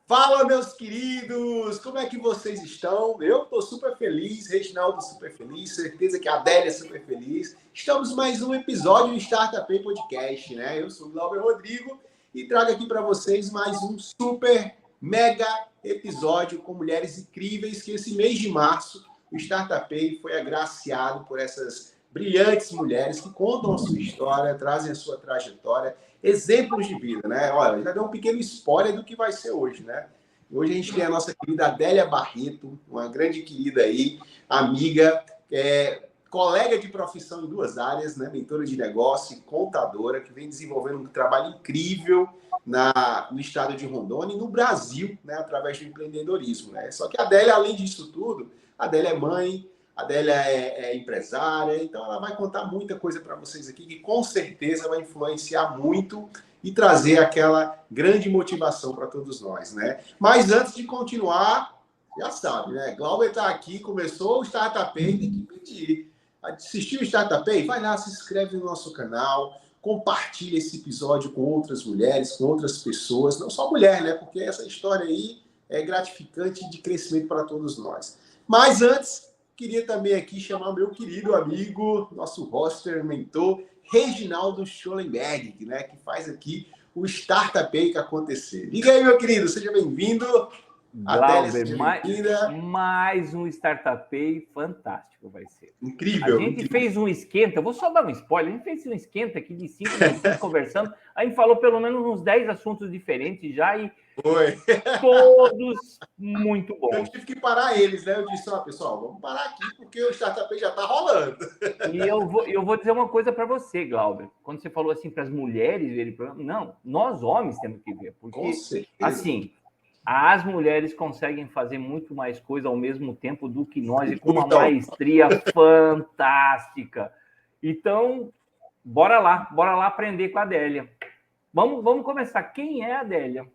Fala, meus queridos! Como é que vocês estão? Eu estou super feliz, Reginaldo super feliz, certeza que a Adélia é super feliz. Estamos em mais um episódio do Startup Podcast, né? Eu sou o Glauber Rodrigo e trago aqui para vocês mais um super mega episódio com mulheres incríveis que esse mês de março o Startup foi agraciado por essas brilhantes mulheres que contam a sua história, trazem a sua trajetória, exemplos de vida, né? Olha, já deu um pequeno spoiler do que vai ser hoje, né? Hoje a gente tem a nossa querida Adélia Barreto, uma grande querida aí, amiga, colega de profissão em duas áreas, né? Mentora de negócio e contadora, que vem desenvolvendo um trabalho incrível no estado de Rondônia e no Brasil, né? Através do empreendedorismo, né? Só que a Adélia, além disso tudo, a Adélia é mãe, a Adélia é empresária, então ela vai contar muita coisa para vocês aqui que com certeza vai influenciar muito e trazer aquela grande motivação para todos nós, né? Mas antes de continuar, já sabe, né? Glauber está aqui, começou o Startup, tem que pedir. Assistiu o Startup? Vai lá, se inscreve no nosso canal, compartilha esse episódio com outras mulheres, com outras pessoas, não só mulher, né? Porque essa história aí é gratificante de crescimento para todos nós. Mas antes, queria também aqui chamar meu querido amigo, nosso roster, mentor, Reginaldo Schollenberg, né, que faz aqui o Startup acontecer. Liga aí, meu querido, seja bem-vindo. Adélia, seja bem-vinda. Mais um Startup fantástico vai ser. Incrível. A gente fez um esquenta, eu vou só dar um spoiler, a gente fez um esquenta aqui de 5 minutos conversando, a gente falou pelo menos uns 10 assuntos diferentes já e foi. Todos muito bons. Eu tive que parar eles, né? Eu disse, pessoal, vamos parar aqui porque o Startup já está rolando. E eu vou dizer uma coisa para você, Glauber. Quando você falou assim para as mulheres verem programa, não, nós homens temos que ver, porque assim, as mulheres conseguem fazer muito mais coisa ao mesmo tempo do que nós e com uma maestria fantástica. Então, bora lá aprender com a Adélia. Vamos começar. Quem é a Adélia?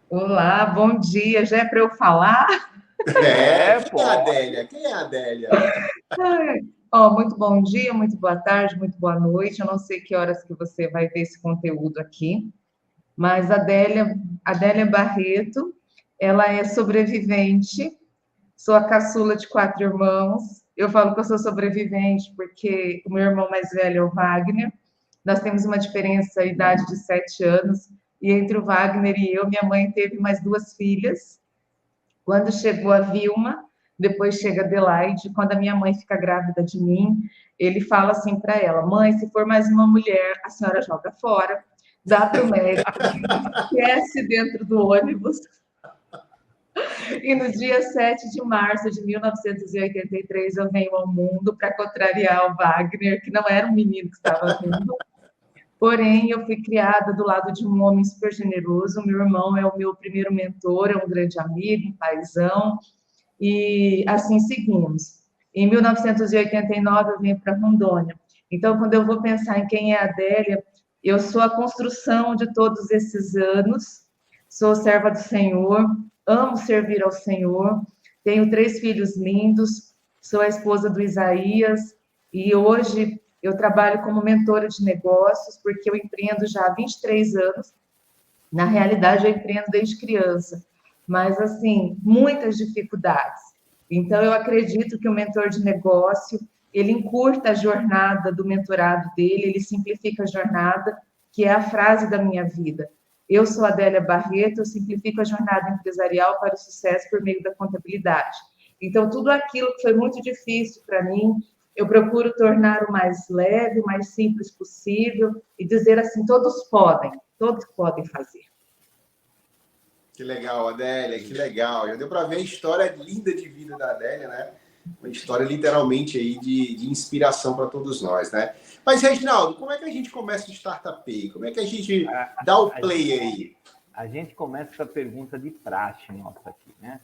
Olá, bom dia. Já é para eu falar? Quem é a Adélia? Quem é a Adélia? Muito bom dia, muito boa tarde, muito boa noite. Eu não sei que horas que você vai ver esse conteúdo aqui, mas a Adélia Barreto, ela é sobrevivente, sou a caçula de 4 irmãos. Eu falo que eu sou sobrevivente porque o meu irmão mais velho é o Wagner. Nós temos uma diferença de idade de 7 anos, e entre o Wagner e eu, minha mãe teve mais 2 filhas. Quando chegou a Vilma, depois chega a Adelaide. Quando a minha mãe fica grávida de mim, ele fala assim para ela: mãe, se for mais uma mulher, a senhora joga fora, dá para o médico, esquece dentro do ônibus. E no dia 7 de março de 1983, eu venho ao mundo para contrariar o Wagner, que não era um menino que estava vindo. Porém, eu fui criada do lado de um homem super generoso. Meu irmão é o meu primeiro mentor, é um grande amigo, um paizão. E assim seguimos. Em 1989, eu vim para Rondônia. Então, quando eu vou pensar em quem é a Adélia, eu sou a construção de todos esses anos. Sou serva do Senhor, amo servir ao Senhor. Tenho 3 filhos lindos, sou a esposa do Isaías. E hoje eu trabalho como mentora de negócios, porque eu empreendo já há 23 anos. Na realidade, eu empreendo desde criança, mas, assim, muitas dificuldades. Então, eu acredito que o mentor de negócio, ele encurta a jornada do mentorado dele, ele simplifica a jornada, que é a frase da minha vida. Eu sou a Adélia Barreto, eu simplifico a jornada empresarial para o sucesso por meio da contabilidade. Então, tudo aquilo que foi muito difícil para mim, eu procuro tornar o mais leve, o mais simples possível e dizer assim, todos podem fazer. Que legal, Adélia, que legal. Já deu para ver a história linda de vida da Adélia, né? Uma história literalmente aí de inspiração para todos nós, né? Mas, Reginaldo, como é que a gente começa o Startup? Como é que a gente dá o play aí? A gente começa com a pergunta de praxe nossa aqui, né?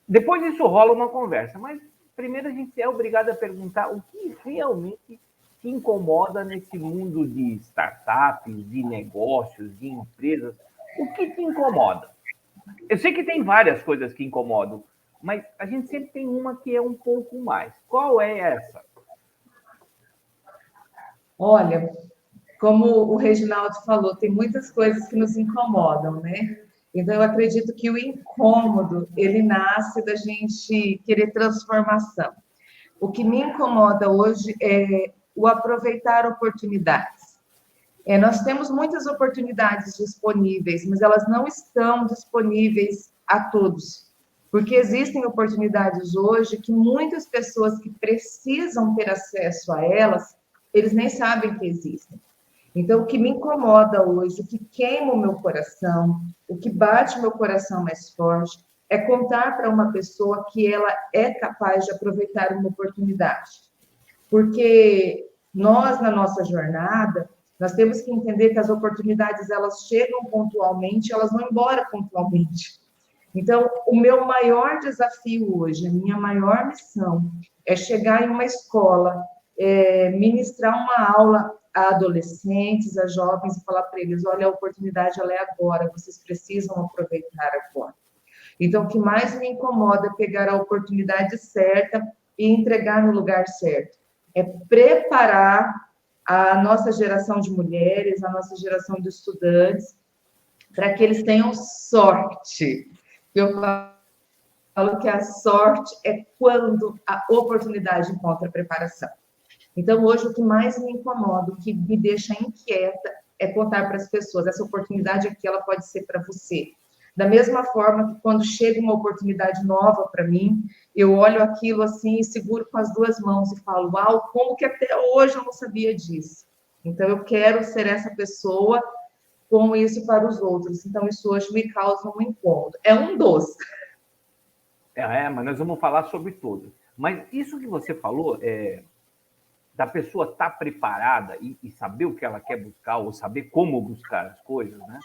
Depois disso rola uma conversa, mas primeiro a gente é obrigado a perguntar o que realmente te incomoda nesse mundo de startups, de negócios, de empresas. O que te incomoda? Eu sei que tem várias coisas que incomodam, mas a gente sempre tem uma que é um pouco mais. Qual é essa? Olha, como o Reginaldo falou, tem muitas coisas que nos incomodam, né? Então, eu acredito que o incômodo, ele nasce da gente querer transformação. O que me incomoda hoje é o aproveitar oportunidades. Nós temos muitas oportunidades disponíveis, mas elas não estão disponíveis a todos. Porque existem oportunidades hoje que muitas pessoas que precisam ter acesso a elas, eles nem sabem que existem. Então, o que me incomoda hoje, o que queima o meu coração, o que bate o meu coração mais forte, é contar para uma pessoa que ela é capaz de aproveitar uma oportunidade. Porque nós, na nossa jornada, nós temos que entender que as oportunidades, elas chegam pontualmente, elas vão embora pontualmente. Então, o meu maior desafio hoje, a minha maior missão, é chegar em uma escola, ministrar uma aula a adolescentes, a jovens, e falar para eles, olha, a oportunidade ela é agora, vocês precisam aproveitar agora. Então, o que mais me incomoda é pegar a oportunidade certa e entregar no lugar certo. É preparar a nossa geração de mulheres, a nossa geração de estudantes, para que eles tenham sorte. Eu falo que a sorte é quando a oportunidade encontra preparação. Então, hoje, o que mais me incomoda, o que me deixa inquieta, é contar para as pessoas, essa oportunidade aqui, ela pode ser para você. Da mesma forma que quando chega uma oportunidade nova para mim, eu olho aquilo assim e seguro com as duas mãos e falo, uau, como que até hoje eu não sabia disso? Então, eu quero ser essa pessoa com isso para os outros. Então, isso hoje me causa um incômodo. É um doce. Mas nós vamos falar sobre tudo. Mas isso que você falou, da pessoa estar preparada e saber o que ela quer buscar, ou saber como buscar as coisas, né?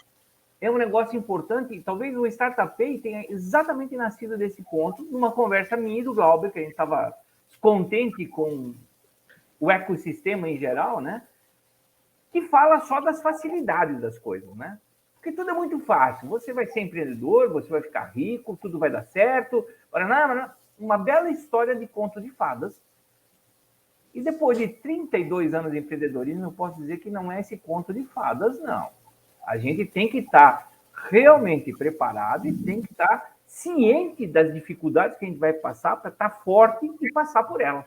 É um negócio importante, e talvez o Startup Pay tenha exatamente nascido desse ponto, numa conversa minha e do Glauber, que a gente estava contente com o ecossistema em geral, né? Que fala só das facilidades das coisas, né? Porque tudo é muito fácil. Você vai ser empreendedor, você vai ficar rico, tudo vai dar certo. Uma bela história de conto de fadas. E depois de 32 anos de empreendedorismo, eu posso dizer que não é esse conto de fadas, não. A gente tem que estar realmente preparado e tem que estar ciente das dificuldades que a gente vai passar para estar forte e passar por elas.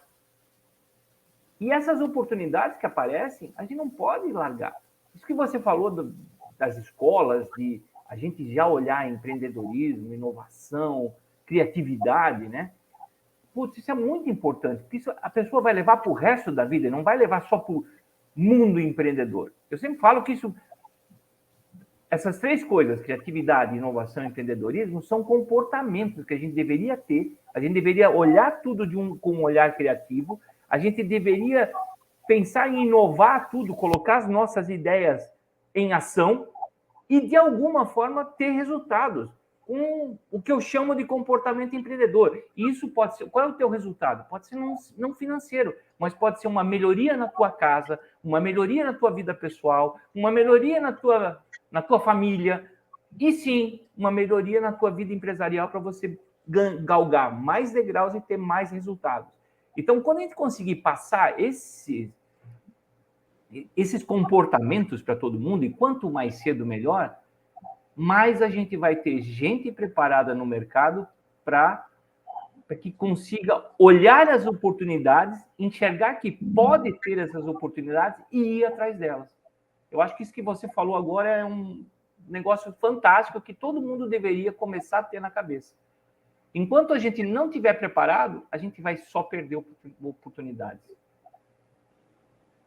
E essas oportunidades que aparecem, a gente não pode largar. Isso que você falou das escolas, de a gente já olhar empreendedorismo, inovação, criatividade, né? Putz, isso é muito importante, porque isso a pessoa vai levar para o resto da vida, não vai levar só para o mundo empreendedor. Eu sempre falo que essas três coisas, criatividade, inovação e empreendedorismo, são comportamentos que a gente deveria ter, a gente deveria olhar tudo com um olhar criativo, a gente deveria pensar em inovar tudo, colocar as nossas ideias em ação e, de alguma forma, ter resultados. Com o que eu chamo de comportamento empreendedor. E isso pode ser... Qual é o teu resultado? Pode ser não financeiro, mas pode ser uma melhoria na tua casa, uma melhoria na tua vida pessoal, uma melhoria na tua família, e sim, uma melhoria na tua vida empresarial para você galgar mais degraus e ter mais resultados. Então, quando a gente conseguir passar esses comportamentos para todo mundo, e quanto mais cedo, melhor, mais a gente vai ter gente preparada no mercado para que consiga olhar as oportunidades, enxergar que pode ter essas oportunidades e ir atrás delas. Eu acho que isso que você falou agora é um negócio fantástico que todo mundo deveria começar a ter na cabeça. Enquanto a gente não estiver preparado, a gente vai só perder oportunidades.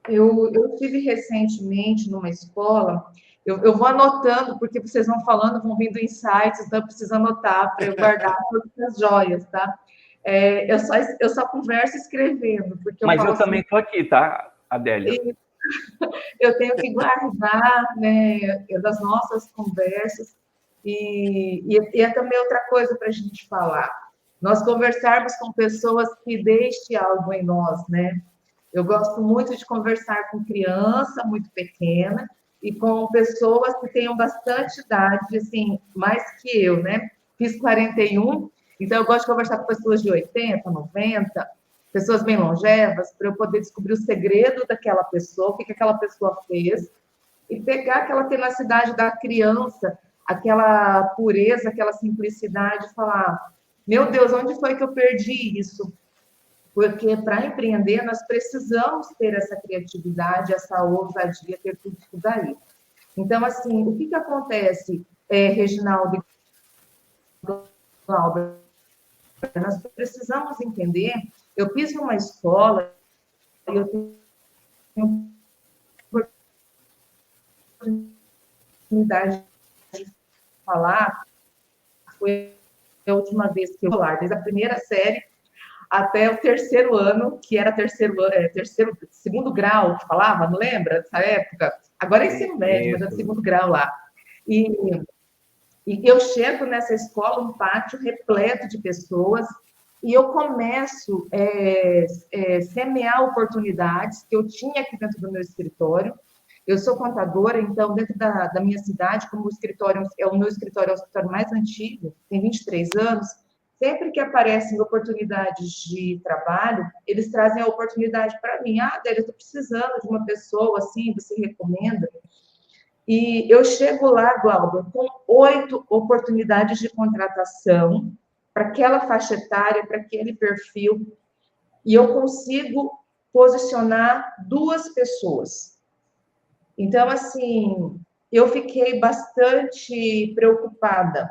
Eu estive recentemente numa escola, eu vou anotando, porque vocês vão falando, vão vindo insights, então eu preciso anotar para eu guardar todas as joias, tá? Eu só converso escrevendo, porque Mas eu também estou aqui, tá, Adélia? Eu tenho que guardar, né, das nossas conversas, e é também outra coisa para a gente falar. Nós conversarmos com pessoas que deixem algo em nós, né? Eu gosto muito de conversar com criança muito pequena e com pessoas que tenham bastante idade, assim, mais que eu, né? Fiz 41, então eu gosto de conversar com pessoas de 80, 90, pessoas bem longevas, para eu poder descobrir o segredo daquela pessoa, o que aquela pessoa fez, e pegar aquela tenacidade da criança, aquela pureza, aquela simplicidade, falar, meu Deus, onde foi que eu perdi isso? Porque para empreender, nós precisamos ter essa criatividade, essa ousadia, ter tudo isso daí. Então, assim, o que acontece, Reginaldo e Glauber? Nós precisamos entender, eu fiz numa escola, eu tenho oportunidade de falar, foi a última vez que eu falar, desde a primeira série até o terceiro ano, que era segundo grau, que falava, não lembra dessa época? Agora é ensino médio, mas é do segundo grau lá. E eu chego nessa escola, um pátio repleto de pessoas, e eu começo a semear oportunidades que eu tinha aqui dentro do meu escritório. Eu sou contadora, então, dentro da minha cidade, como o meu escritório é o escritório mais antigo, tem 23 anos, sempre que aparecem oportunidades de trabalho, eles trazem a oportunidade para mim. Ah, Adélia, eu estou precisando de uma pessoa assim, você recomenda? E eu chego lá, Glauber, com 8 oportunidades de contratação para aquela faixa etária, para aquele perfil, e eu consigo posicionar 2 pessoas. Então, assim, eu fiquei bastante preocupada,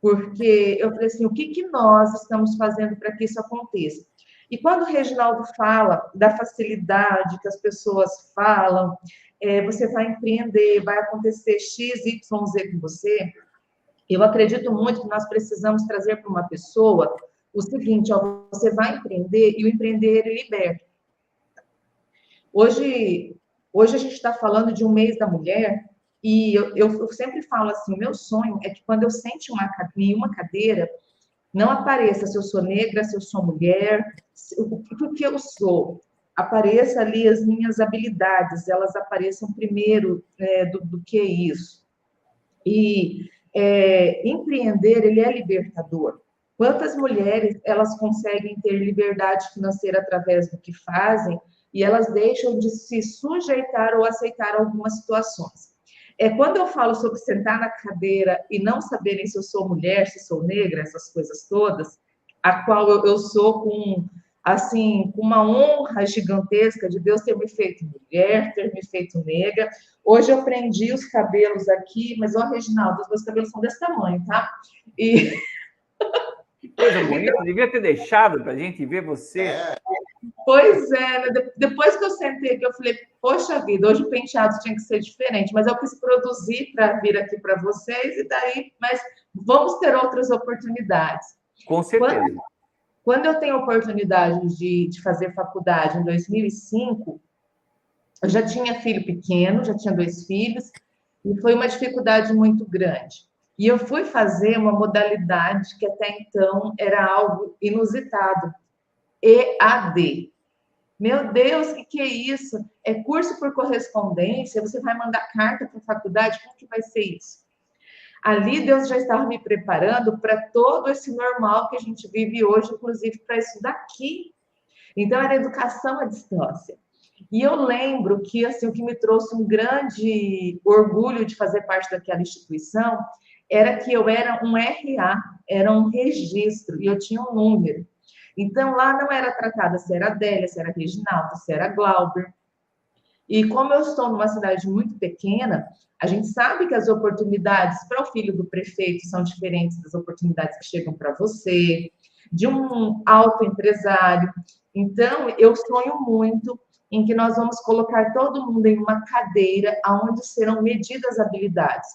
porque eu falei assim, o que nós estamos fazendo para que isso aconteça? E quando o Reginaldo fala da facilidade que as pessoas falam, você vai empreender, vai acontecer X, Y, Z com você, eu acredito muito que nós precisamos trazer para uma pessoa o seguinte, ó, você vai empreender e o empreender, ele liberta. Hoje a gente está falando de um mês da mulher, e eu sempre falo assim, o meu sonho é que quando eu sente em uma cadeira, não apareça se eu sou negra, se eu sou mulher, o que eu sou. Apareça ali as minhas habilidades, elas apareçam primeiro do que isso. E empreender, ele é libertador. Quantas mulheres, elas conseguem ter liberdade financeira através do que fazem, e elas deixam de se sujeitar ou aceitar algumas situações. Quando eu falo sobre sentar na cadeira e não saberem se eu sou mulher, se sou negra, essas coisas todas, a qual eu sou com uma honra gigantesca de Deus ter me feito mulher, ter me feito negra. Hoje eu prendi os cabelos aqui, mas, ó, Reginaldo, os meus cabelos são desse tamanho, tá? E... Que coisa bonita, devia ter deixado para a gente ver você. Pois é, depois que eu sentei aqui, eu falei, poxa vida, hoje o penteado tinha que ser diferente, mas eu quis produzir para vir aqui para vocês, e daí, mas vamos ter outras oportunidades. Com certeza. Quando eu tenho a oportunidade de fazer faculdade em 2005, eu já tinha filho pequeno, já tinha 2 filhos, e foi uma dificuldade muito grande. E eu fui fazer uma modalidade que até então era algo inusitado, EAD. Meu Deus, o que é isso? É curso por correspondência? Você vai mandar carta para a faculdade? Como que vai ser isso? Ali Deus já estava me preparando para todo esse normal que a gente vive hoje, inclusive para isso daqui. Então, era educação à distância. E eu lembro que, assim, o que me trouxe um grande orgulho de fazer parte daquela instituição era que eu era um RA, era um registro, e eu tinha um número. Então, lá não era tratada se era Adélia, se era Reginaldo, se era Glauber. E como eu estou numa cidade muito pequena, a gente sabe que as oportunidades para o filho do prefeito são diferentes das oportunidades que chegam para você, de um alto empresário. Então, eu sonho muito em que nós vamos colocar todo mundo em uma cadeira onde serão medidas habilidades.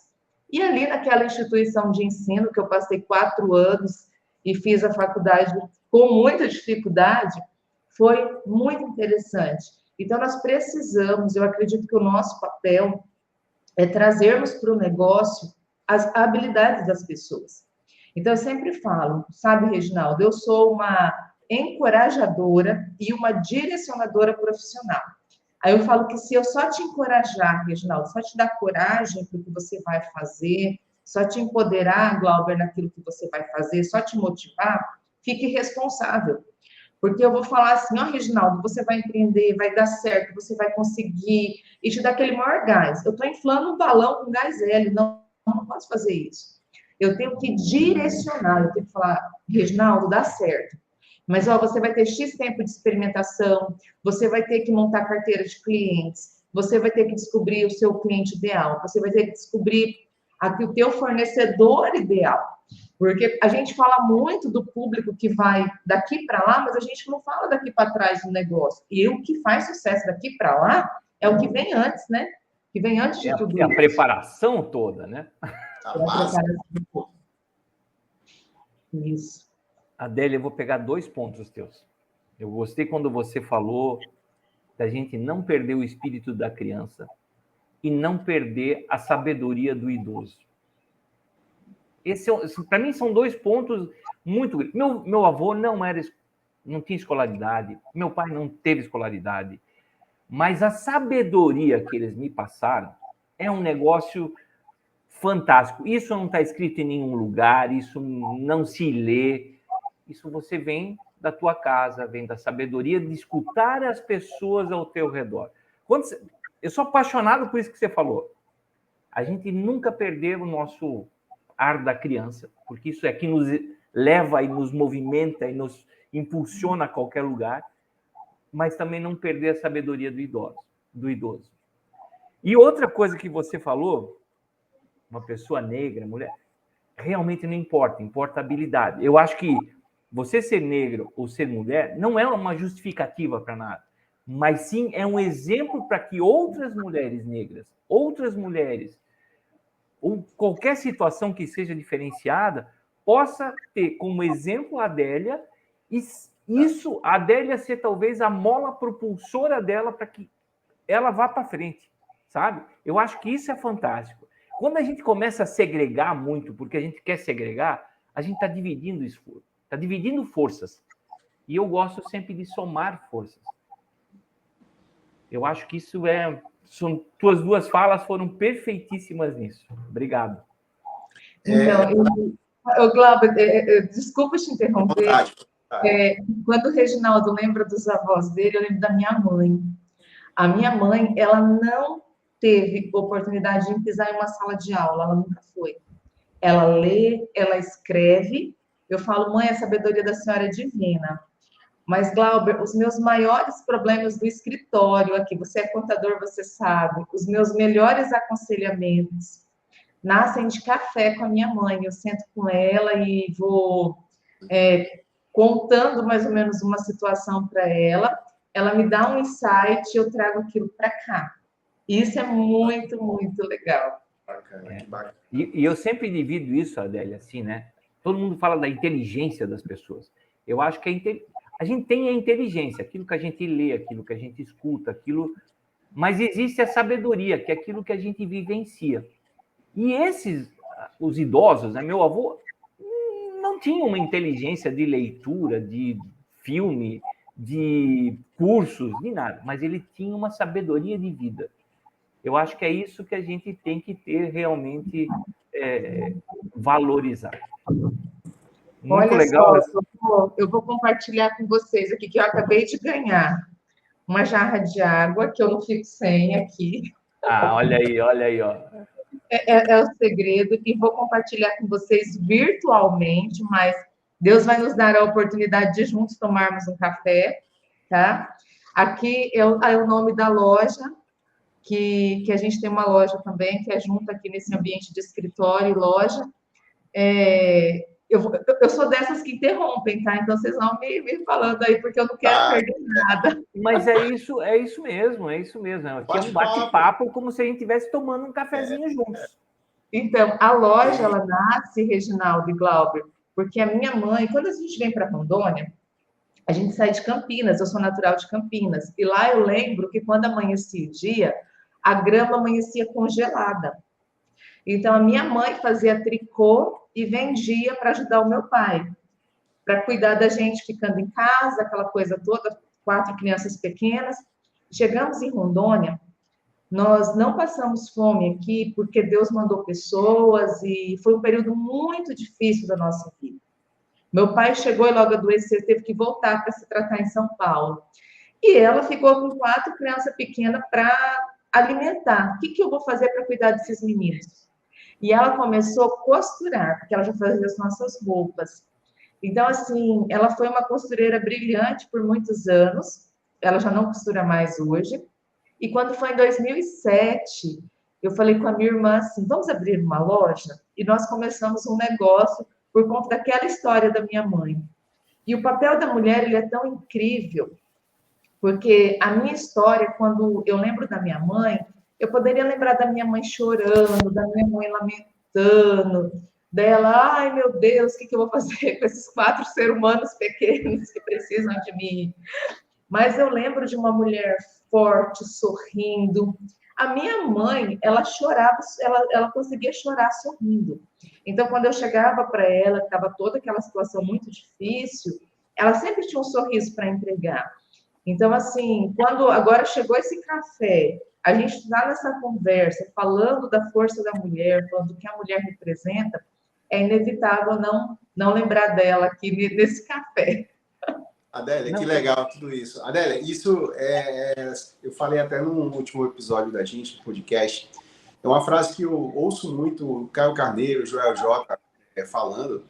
E ali naquela instituição de ensino, que eu passei 4 anos e fiz a faculdade com muita dificuldade, foi muito interessante. Então, nós precisamos, eu acredito que o nosso papel é trazermos para o negócio as habilidades das pessoas. Então, eu sempre falo, sabe, Reginaldo, eu sou uma encorajadora e uma direcionadora profissional. Aí eu falo que se eu só te encorajar, Reginaldo, só te dar coragem para o que você vai fazer, só te empoderar, Glauber, naquilo que você vai fazer, só te motivar, fique responsável. Porque eu vou falar assim, ó, Reginaldo, você vai empreender, vai dar certo, você vai conseguir, e te dar aquele maior gás. Eu estou inflando um balão com gás hélio, não não posso fazer isso. Eu tenho que direcionar, eu tenho que falar, Reginaldo, dá certo. Mas ó, você vai ter X tempo de experimentação, você vai ter que montar carteira de clientes, você vai ter que descobrir o seu cliente ideal, você vai ter que descobrir aqui o teu fornecedor ideal. Porque a gente fala muito do público que vai daqui para lá, mas a gente não fala daqui para trás do negócio. E o que faz sucesso daqui para lá é o que vem antes, né? Que vem antes de tudo É a isso. preparação toda, né? Tá massa. Isso. Adélia, eu vou pegar 2 pontos teus. Eu gostei quando você falou da gente não perder o espírito da criança e não perder a sabedoria do idoso. Para mim, são 2 pontos muito grandes. Meu avô não tinha escolaridade, meu pai não teve escolaridade, mas a sabedoria que eles me passaram é um negócio fantástico. Isso não está escrito em nenhum lugar, isso não se lê. Isso você vem da tua casa, vem da sabedoria de escutar as pessoas ao teu redor. Eu sou apaixonado por isso que você falou. A gente nunca perdeu o nosso ar da criança, porque isso é que nos leva e nos movimenta e nos impulsiona a qualquer lugar, mas também não perder a sabedoria do idoso. E outra coisa que você falou, uma pessoa negra, mulher, realmente não importa, importa a habilidade. Eu acho que você ser negro ou ser mulher não é uma justificativa para nada, mas sim é um exemplo para que outras mulheres negras, outras mulheres, ou qualquer situação que seja diferenciada, possa ter como exemplo a Adélia, e isso, a Adélia ser talvez a mola propulsora dela para que ela vá para frente, sabe? Eu acho que isso é fantástico. Quando a gente começa a segregar muito, porque a gente quer segregar, a gente está dividindo esforço, está dividindo forças. E eu gosto sempre de somar forças. Eu acho que isso tuas 2 falas foram perfeitíssimas nisso. Obrigado. Então, Glauber, desculpa te interromper. Quando o Reginaldo lembra dos avós dele, eu lembro da minha mãe. A minha mãe, ela não teve oportunidade de pisar em uma sala de aula, ela nunca foi. Ela lê, ela escreve. Eu falo, mãe, a sabedoria da senhora é divina. Mas, Glauber, os meus maiores problemas do escritório aqui, você é contador, você sabe, os meus melhores aconselhamentos nascem de café com a minha mãe. Eu sento com ela e vou contando mais ou menos uma situação para ela. Ela me dá um insight e eu trago aquilo para cá. Isso é muito, muito legal. Bacana, que bacana. E eu sempre divido isso, Adélia, assim, né? Todo mundo fala da inteligência das pessoas. Eu acho que a gente tem a inteligência, aquilo que a gente lê, aquilo que a gente escuta, mas existe a sabedoria, que é aquilo que a gente vivencia. E os idosos, né? Meu avô não tinha uma inteligência de leitura, de filme, de cursos, de nada, mas ele tinha uma sabedoria de vida. Eu acho que é isso que a gente tem que ter realmente valorizar. Muito Olha legal. Só, eu vou compartilhar com vocês aqui que eu acabei de ganhar uma jarra de água que eu não fico sem aqui. Ah, olha aí, ó. É o segredo e vou compartilhar com vocês virtualmente, mas Deus vai nos dar a oportunidade de juntos tomarmos um café, tá? Aqui é o nome da loja, que a gente tem uma loja também, que é junto aqui nesse ambiente de escritório e loja. Eu sou dessas que interrompem, tá? Então vocês vão me falando aí, porque eu não quero perder nada. Mas é isso mesmo, é isso mesmo. Aqui é um bate-papo como se a gente estivesse tomando um cafezinho juntos. Então, a loja, ela nasce, Reginaldo e Glauber, porque a minha mãe, quando a gente vem para Rondônia, a gente sai de Campinas, eu sou natural de Campinas, e lá eu lembro que quando amanhecia o dia, a grama amanhecia congelada. Então, a minha mãe fazia tricô e vendia para ajudar o meu pai, para cuidar da gente ficando em casa, aquela coisa toda, 4 crianças pequenas. Chegamos em Rondônia, nós não passamos fome aqui porque Deus mandou pessoas e foi um período muito difícil da nossa vida. Meu pai chegou e logo adoeceu, teve que voltar para se tratar em São Paulo. E ela ficou com 4 crianças pequenas para alimentar. O que eu vou fazer para cuidar desses meninos? e ela começou a costurar, porque ela já fazia as nossas roupas. Então, assim, ela foi uma costureira brilhante por muitos anos, ela já não costura mais hoje. E quando foi em 2007, eu falei com a minha irmã assim, vamos abrir uma loja? E nós começamos um negócio por conta daquela história da minha mãe. E o papel da mulher, ele é tão incrível, porque a minha história, quando eu lembro da minha mãe, eu poderia lembrar da minha mãe chorando, da minha mãe lamentando, dela, ai meu Deus, o que eu vou fazer com esses 4 seres humanos pequenos que precisam de mim? Mas eu lembro de uma mulher forte, sorrindo. A minha mãe, ela chorava, ela conseguia chorar sorrindo. Então, quando eu chegava para ela, estava toda aquela situação muito difícil, ela sempre tinha um sorriso para entregar. Então, assim, quando agora chegou esse café, a gente está nessa conversa, falando da força da mulher, falando do que a mulher representa, é inevitável não lembrar dela aqui nesse café. Adélia, que Não, legal tudo isso. Adélia, isso eu falei até no último episódio da gente, do podcast. É uma frase que eu ouço muito o Caio Carneiro, o Joel J. Falando,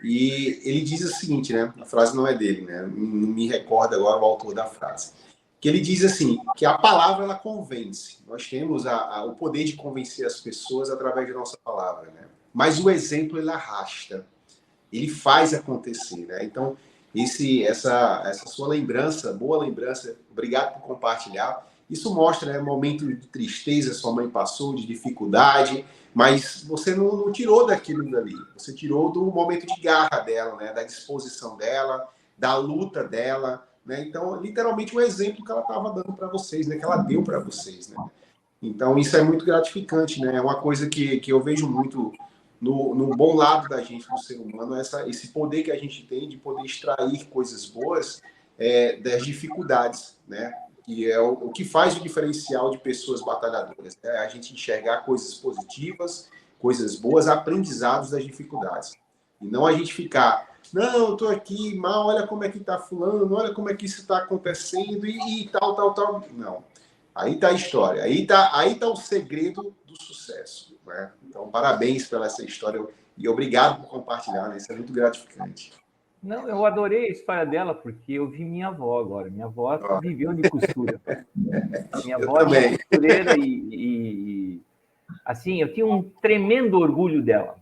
e ele diz o seguinte, né? A frase não é dele, né? Não me recordo agora o autor da frase. Que ele diz assim, que a palavra, ela convence. Nós temos o poder de convencer as pessoas através da nossa palavra, né? Mas o exemplo, ele arrasta. Ele faz acontecer, né? Então, essa sua lembrança, boa lembrança, obrigado por compartilhar. Isso mostra, né, momento de tristeza sua mãe passou, de dificuldade, mas você não tirou daquilo dali. Você tirou do momento de garra dela, né, da disposição dela, da luta dela, né? Então, literalmente o exemplo que ela estava dando para vocês, né, que ela deu para vocês, né? Então, isso é muito gratificante, né? É uma coisa que eu vejo muito no bom lado da gente, do ser humano, esse poder que a gente tem de poder extrair coisas boas das dificuldades, né? Que é o que faz o diferencial de pessoas batalhadoras, né? A gente enxergar coisas positivas, coisas boas, aprendizados das dificuldades. E não a gente ficar, não, eu tô aqui mal, olha como é que tá fulano, olha como é que isso está acontecendo e tal, tal, tal. Não. Aí está a história, aí tá o segredo do sucesso, né? Então, parabéns pela essa história e obrigado por compartilhar, né? Isso é muito gratificante. não, eu adorei a história dela, porque eu vi minha avó agora. Minha avó viveu de costura. A minha Eu avó era uma também. costureira e, assim, eu tinha um tremendo orgulho dela,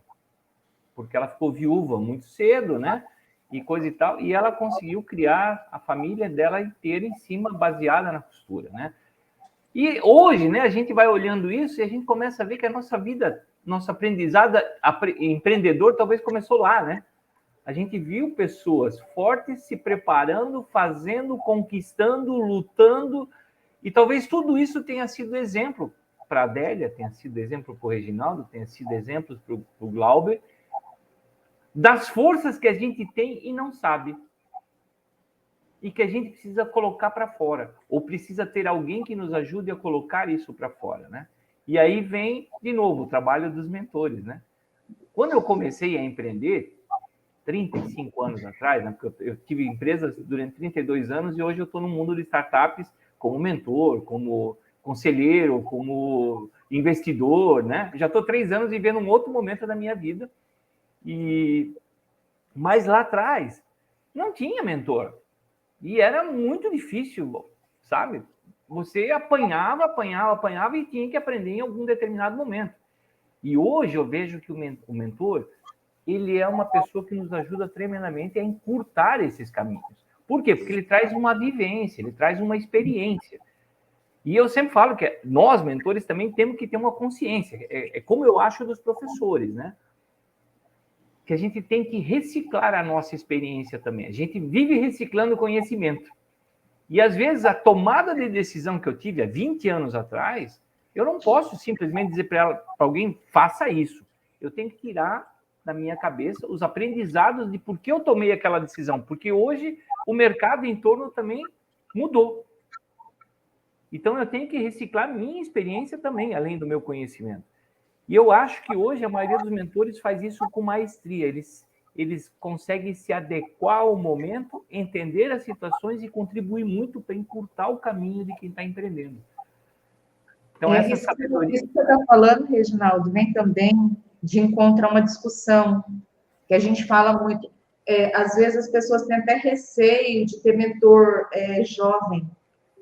porque ela ficou viúva muito cedo, né? E coisa e tal, e ela conseguiu criar a família dela inteira em cima, baseada na costura, né? E hoje, né, a gente vai olhando isso e a gente começa a ver que a nossa vida, nosso aprendizado empreendedor talvez começou lá, né? A gente viu pessoas fortes se preparando, fazendo, conquistando, lutando, e talvez tudo isso tenha sido exemplo para a Adélia, tenha sido exemplo para o Reginaldo, tenha sido exemplo para o Glauber, das forças que a gente tem e não sabe. E que a gente precisa colocar para fora, ou precisa ter alguém que nos ajude a colocar isso para fora, né? E aí vem, de novo, o trabalho dos mentores, né? Quando eu comecei a empreender, 35 anos atrás, né? Porque eu tive empresas durante 32 anos e hoje eu estou no mundo de startups como mentor, como conselheiro, como investidor, né? Já estou 3 anos vivendo um outro momento da minha vida. Mas lá atrás não tinha mentor. E era muito difícil, sabe? Você apanhava e tinha que aprender em algum determinado momento. E hoje eu vejo que o mentor, ele é uma pessoa que nos ajuda tremendamente a encurtar esses caminhos. Por quê? Porque ele traz uma vivência, ele traz uma experiência. E eu sempre falo que nós, mentores, também temos que ter uma consciência. É como eu acho dos professores, né? Que a gente tem que reciclar a nossa experiência também. A gente vive reciclando conhecimento. E, às vezes, a tomada de decisão que eu tive há 20 anos atrás, eu não posso simplesmente dizer para alguém, faça isso. Eu tenho que tirar da minha cabeça os aprendizados de por que eu tomei aquela decisão. Porque hoje o mercado em torno também mudou. Então, eu tenho que reciclar minha experiência também, além do meu conhecimento. E eu acho que hoje a maioria dos mentores faz isso com maestria. Eles conseguem se adequar ao momento, entender as situações e contribuir muito para encurtar o caminho de quem está empreendendo. Então, essa Isso sabedoria... que você está falando, Reginaldo, vem também de encontro a uma discussão que a gente fala muito. Às vezes as pessoas têm até receio de ter mentor jovem.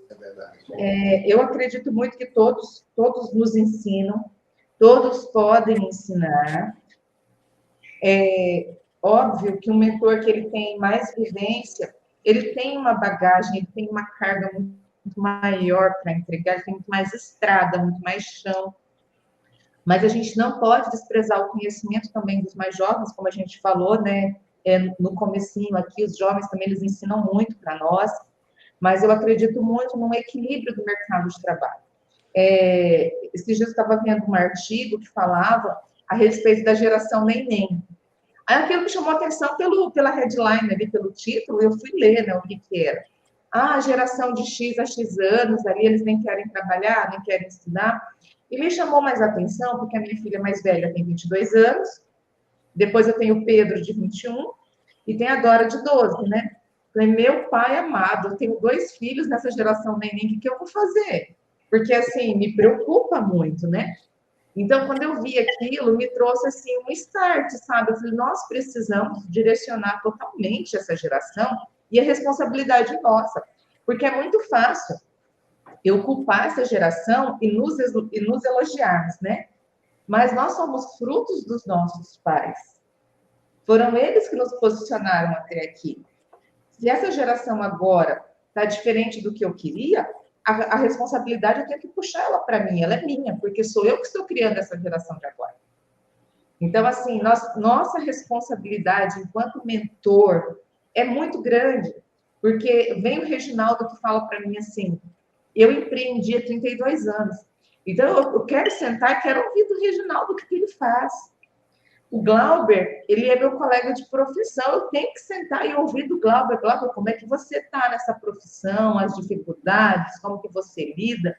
É verdade. Eu acredito muito que todos nos ensinam, todos podem ensinar. Óbvio que um mentor que ele tem mais vivência, ele tem uma bagagem, ele tem uma carga muito maior para entregar, ele tem muito mais estrada, muito mais chão. Mas a gente não pode desprezar o conhecimento também dos mais jovens, como a gente falou, né? No comecinho aqui, os jovens também eles ensinam muito para nós, mas eu acredito muito num equilíbrio do mercado de trabalho. Esses dias eu estava vendo um artigo que falava a respeito da geração neném. Aí aquilo me chamou a atenção pela headline ali, pelo título, eu fui ler, né, o que era. A geração de X a X anos, ali eles nem querem trabalhar, nem querem estudar. E me chamou mais a atenção, porque a minha filha mais velha tem 22 anos, depois eu tenho o Pedro, de 21, e tem a Dora, de 12, né? Falei, meu pai amado, eu tenho 2 filhos nessa geração neném, o que eu vou fazer? Porque, assim, me preocupa muito, né? Então, quando eu vi aquilo, me trouxe, assim, um start, sabe? Eu falei, nós precisamos direcionar totalmente essa geração e a responsabilidade nossa, porque é muito fácil eu culpar essa geração e nos elogiarmos, né? Mas nós somos frutos dos nossos pais. Foram eles que nos posicionaram até aqui. Se essa geração agora está diferente do que eu queria, a responsabilidade eu tenho que puxar ela para mim, ela é minha, porque sou eu que estou criando essa geração de agora. Então, assim, nossa responsabilidade enquanto mentor é muito grande, porque vem o Reginaldo que fala para mim assim, eu empreendi há 32 anos, então eu quero sentar e quero ouvir do Reginaldo o que ele faz. O Glauber, ele é meu colega de profissão, eu tenho que sentar e ouvir do Glauber. Glauber, como é que você está nessa profissão, as dificuldades, como que você lida?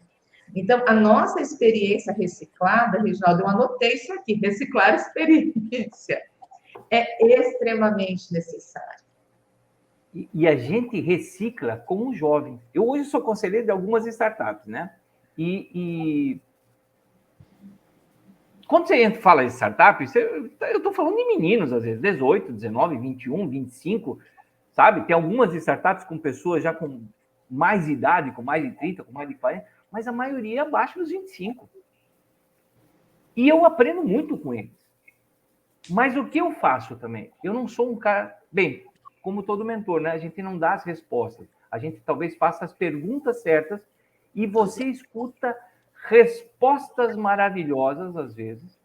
Então, a nossa experiência reciclada, Reginaldo, eu anotei isso aqui, reciclar experiência, é extremamente necessário. E a gente recicla como jovem. Eu hoje sou conselheiro de algumas startups, né? Quando você fala de startup, eu estou falando de meninos, às vezes, 18, 19, 21, 25, sabe? Tem algumas startups com pessoas já com mais idade, com mais de 30, com mais de 40, mas a maioria abaixo dos 25. E eu aprendo muito com eles. Mas o que eu faço também? Eu não sou um cara... Bem, como todo mentor, né? A gente não dá as respostas. A gente talvez faça as perguntas certas e você escuta respostas maravilhosas, às vezes,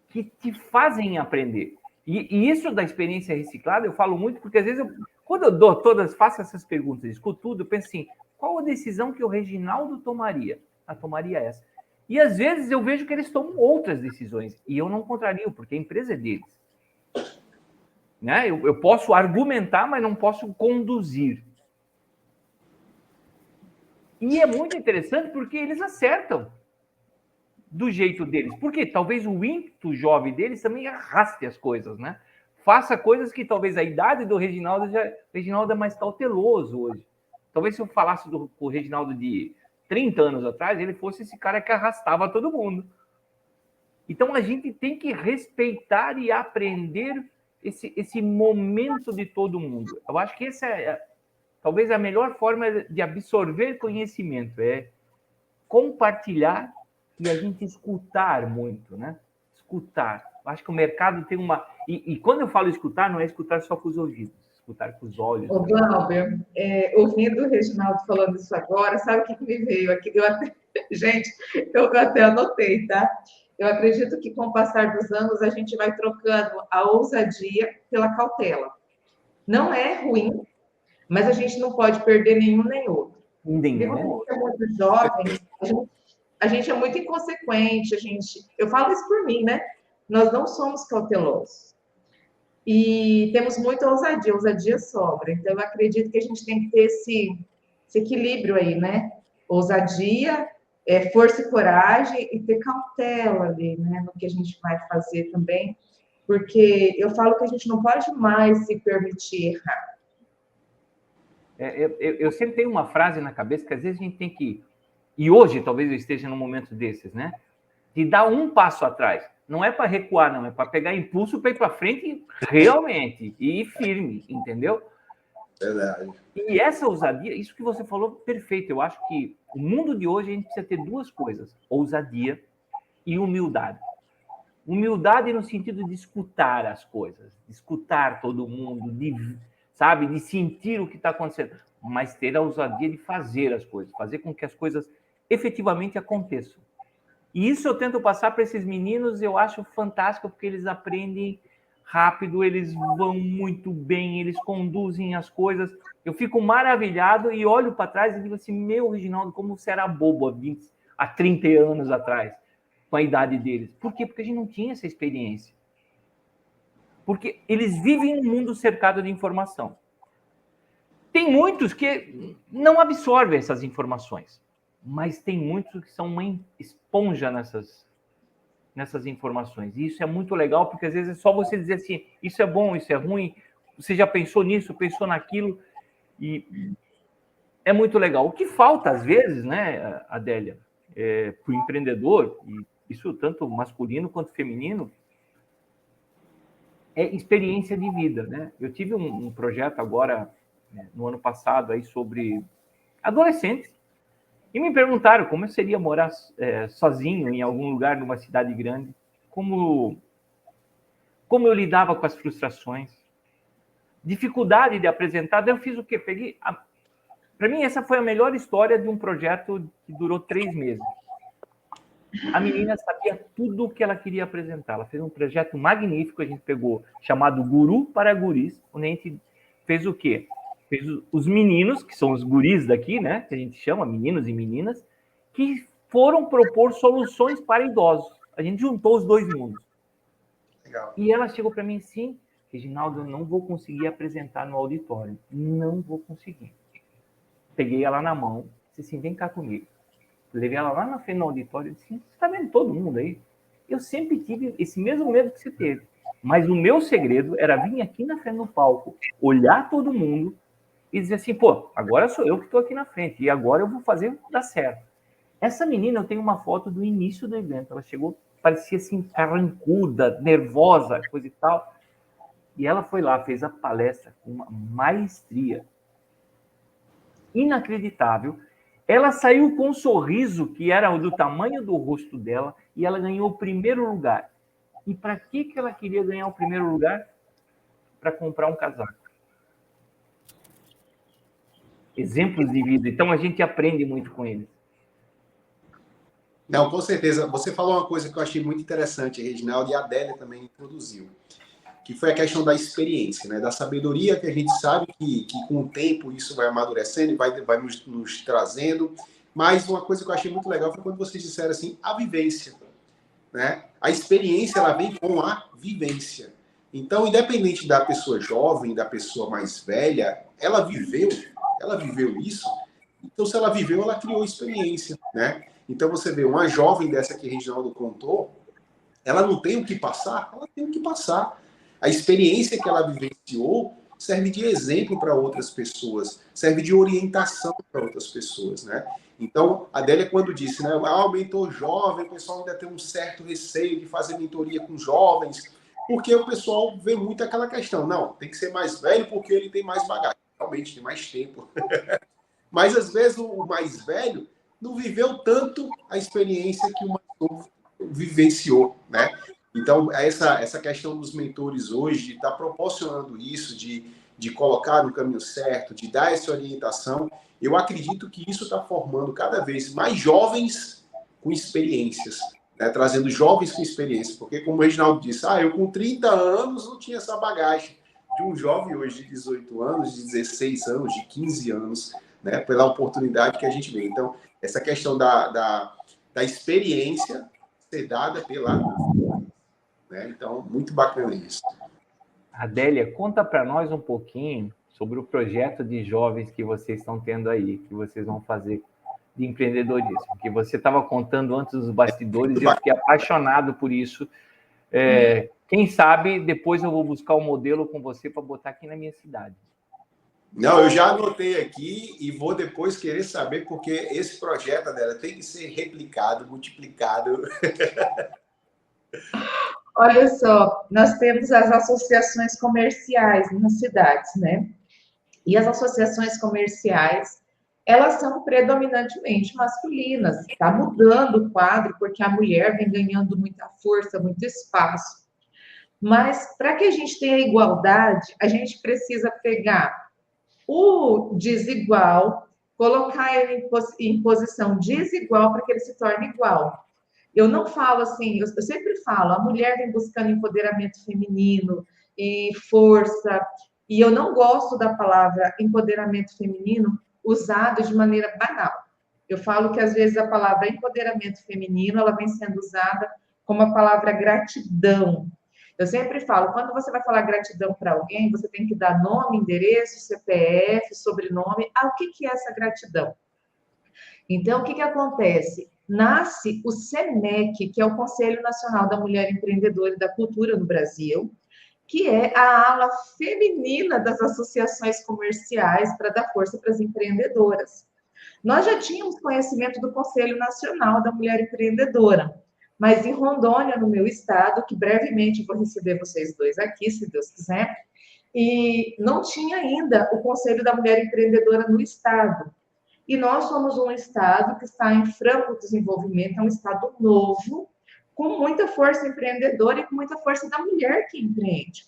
que te fazem aprender. E isso da experiência reciclada, eu falo muito, porque às vezes, quando eu faço essas perguntas, escuto tudo, eu penso assim, qual a decisão que o Reginaldo tomaria? Tomaria essa. E às vezes eu vejo que eles tomam outras decisões, e eu não contrario, porque a empresa é deles. Né? Eu posso argumentar, mas não posso conduzir. E é muito interessante porque eles acertam do jeito deles. Porque talvez o ímpeto jovem deles também arraste as coisas, né? Faça coisas que talvez a idade do Reginaldo o Reginaldo é mais cauteloso hoje. Talvez se eu falasse com o Reginaldo de 30 anos atrás, ele fosse esse cara que arrastava todo mundo. Então a gente tem que respeitar e aprender esse momento de todo mundo. Eu acho que essa é talvez a melhor forma de absorver conhecimento, é compartilhar e a gente escutar muito, né? Escutar. Eu acho que o mercado tem uma... E quando eu falo escutar, não é escutar só com os ouvidos, escutar com os olhos. Ô, Glauber, ouvindo o Reginaldo falando isso agora, sabe o que me veio aqui? Gente, eu até anotei, tá? Eu acredito que com o passar dos anos a gente vai trocando a ousadia pela cautela. Não é ruim, mas a gente não pode perder nenhum nem outro. Nenhum, né? Quando a gente é muito jovem, a gente é muito inconsequente, eu falo isso por mim, né? Nós não somos cautelosos. E temos muita ousadia sobra. Então, eu acredito que a gente tem que ter esse equilíbrio aí, né? Ousadia, força e coragem e ter cautela ali, né? No que a gente vai fazer também. Porque eu falo que a gente não pode mais se permitir errar. Eu sempre tenho uma frase na cabeça que às vezes a gente tem que e hoje talvez eu esteja num momento desses, né? De dar um passo atrás. Não é para recuar, não, é para pegar impulso para ir para frente realmente, e ir firme, entendeu? Verdade. E essa ousadia, isso que você falou, perfeito. Eu acho que o mundo de hoje a gente precisa ter duas coisas: ousadia e humildade. Humildade no sentido de escutar as coisas, de escutar todo mundo, sabe, de sentir o que está acontecendo, mas ter a ousadia de fazer as coisas, fazer com que as coisas efetivamente aconteçam. E isso eu tento passar para esses meninos, eu acho fantástico, porque eles aprendem rápido, eles vão muito bem, eles conduzem as coisas. Eu fico maravilhado e olho para trás e digo assim, meu, Reginaldo, como você era bobo há 30 anos atrás, com a idade deles. Por quê? Porque a gente não tinha essa experiência. Porque eles vivem um mundo cercado de informação. Tem muitos que não absorvem essas informações, mas tem muitos que são uma esponja nessas informações. E isso é muito legal, porque às vezes é só você dizer assim, isso é bom, isso é ruim, você já pensou nisso, pensou naquilo, e é muito legal. O que falta, às vezes, né, Adélia, para o empreendedor, e isso tanto masculino quanto feminino, é experiência de vida, né? Eu tive um projeto agora, no ano passado, aí sobre adolescentes, e me perguntaram como seria morar sozinho em algum lugar numa cidade grande, como eu lidava com as frustrações, dificuldade de apresentar. Daí eu fiz o quê? Para mim, essa foi a melhor história de um projeto que durou 3 meses. A menina sabia tudo o que ela queria apresentar. Ela fez um projeto magnífico, a gente pegou, chamado Guru para Guris, onde a gente fez o quê? Fez os meninos, que são os guris daqui, né? Que a gente chama, meninos e meninas, que foram propor soluções para idosos. A gente juntou os dois mundos. Legal. E ela chegou para mim assim, Reginaldo, eu não vou conseguir apresentar no auditório. Não vou conseguir. Peguei ela na mão, disse assim, vem cá comigo. Levei ela lá na frente do auditório e disse, você está vendo todo mundo aí? Eu sempre tive esse mesmo medo que você teve. Mas o meu segredo era vir aqui na frente do palco, olhar todo mundo e dizer assim, pô, agora sou eu que estou aqui na frente e agora eu vou fazer dar certo. Essa menina, eu tenho uma foto do início do evento. Ela chegou, parecia assim, carrancuda, nervosa, coisa e tal. E ela foi lá, fez a palestra com uma maestria inacreditável. Ela saiu com um sorriso que era do tamanho do rosto dela e ela ganhou o primeiro lugar. E para que ela queria ganhar o primeiro lugar? Para comprar um casaco. Exemplos de vida. Então a gente aprende muito com eles. Não, com certeza. Você falou uma coisa que eu achei muito interessante, Reginaldo, e a Adélia também introduziu, que foi a questão da experiência, né? Da sabedoria, que a gente sabe que com o tempo isso vai amadurecendo e vai nos trazendo. Mas uma coisa que eu achei muito legal foi quando vocês disseram assim, a vivência, né? A experiência, ela vem com a vivência. Então, independente da pessoa jovem, da pessoa mais velha, ela viveu isso. Então, se ela viveu, ela criou experiência, né? Então, você vê uma jovem dessa que o Reginaldo contou, ela não tem o que passar? Ela tem o que passar. A experiência que ela vivenciou serve de exemplo para outras pessoas, serve de orientação para outras pessoas, né? Então, a Adélia, quando disse, né, o mentor jovem, o pessoal ainda tem um certo receio de fazer mentoria com jovens, porque o pessoal vê muito aquela questão, não, tem que ser mais velho porque ele tem mais bagagem, realmente tem mais tempo. Mas, às vezes, o mais velho não viveu tanto a experiência que o mais novo vivenciou, né? Então, essa questão dos mentores hoje, de estar proporcionando isso, de colocar no caminho certo, de dar essa orientação, eu acredito que isso está formando cada vez mais jovens com experiências, né? Trazendo jovens com experiências, porque como o Reginaldo disse, eu com 30 anos não tinha essa bagagem de um jovem hoje de 18 anos, de 16 anos, de 15 anos, né? Pela oportunidade que a gente vê. Então, essa questão da experiência ser dada pela... né? Então, muito bacana isso. Adélia, conta para nós um pouquinho sobre o projeto de jovens que vocês estão tendo aí, que vocês vão fazer de empreendedorismo, que você estava contando antes dos bastidores e eu fiquei apaixonado por isso. Quem sabe depois eu vou buscar o modelo com você para botar aqui na minha cidade. Não, eu já anotei aqui e vou depois querer saber, porque esse projeto dela tem que ser replicado, multiplicado. Olha só, nós temos as associações comerciais nas cidades, né? E as associações comerciais, elas são predominantemente masculinas. Está mudando o quadro, porque a mulher vem ganhando muita força, muito espaço. Mas para que a gente tenha igualdade, a gente precisa pegar o desigual, colocar ele em posição desigual para que ele se torne igual. Eu não falo assim, eu sempre falo, a mulher vem buscando empoderamento feminino e força, e eu não gosto da palavra empoderamento feminino usado de maneira banal. Eu falo que às vezes a palavra empoderamento feminino, ela vem sendo usada como a palavra gratidão. Eu sempre falo, quando você vai falar gratidão para alguém, você tem que dar nome, endereço, CPF, sobrenome. O que é essa gratidão? Então, o que acontece? Nasce o SEMEC, que é o Conselho Nacional da Mulher Empreendedora e da Cultura no Brasil, que é a ala feminina das associações comerciais para dar força para as empreendedoras. Nós já tínhamos conhecimento do Conselho Nacional da Mulher Empreendedora, mas em Rondônia, no meu estado, que brevemente vou receber vocês dois aqui, se Deus quiser, e não tinha ainda o Conselho da Mulher Empreendedora no estado. E nós somos um estado que está em franco desenvolvimento, é um estado novo, com muita força empreendedora e com muita força da mulher que empreende.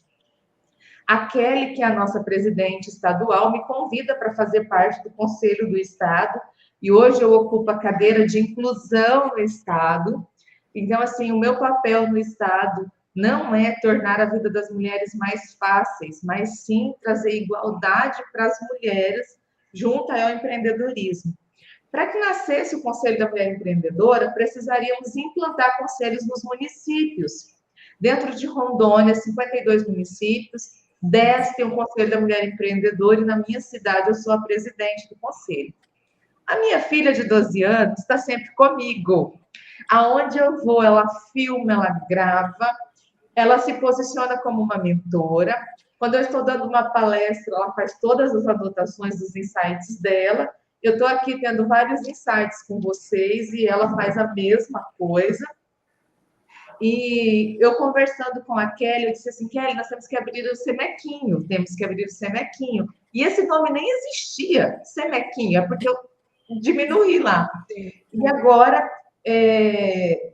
A Kelly, que é a nossa presidente estadual, me convida para fazer parte do Conselho do Estado, e hoje eu ocupo a cadeira de inclusão no Estado. Então, assim, o meu papel no Estado não é tornar a vida das mulheres mais fáceis, mas sim trazer igualdade para as mulheres junto ao empreendedorismo. Para que nascesse o Conselho da Mulher Empreendedora, precisaríamos implantar conselhos nos municípios. Dentro de Rondônia, 52 municípios, 10 tem o Conselho da Mulher Empreendedora, e na minha cidade eu sou a presidente do conselho. A minha filha de 12 anos está sempre comigo. Aonde eu vou, ela filma, ela grava, ela se posiciona como uma mentora. Quando eu estou dando uma palestra, ela faz todas as anotações dos insights dela. Eu estou aqui tendo vários insights com vocês e ela faz a mesma coisa. E eu conversando com a Kelly, eu disse assim, Kelly, nós temos que abrir o Semequinho, temos que abrir o Semequinho. E esse nome nem existia, Semequinho, é porque eu diminuí lá. E agora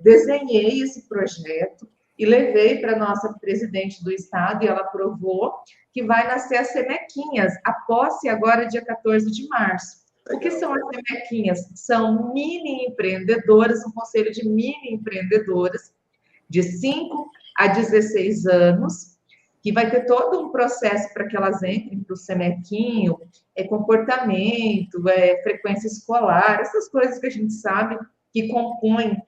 desenhei esse projeto e levei para a nossa presidente do estado, e ela aprovou que vai nascer as Semequinhas, a posse agora dia 14 de março. O que são as Semequinhas? São mini empreendedoras, um conselho de mini empreendedoras, de 5 a 16 anos, que vai ter todo um processo para que elas entrem para o Semequinho, comportamento, frequência escolar, essas coisas que a gente sabe que compõem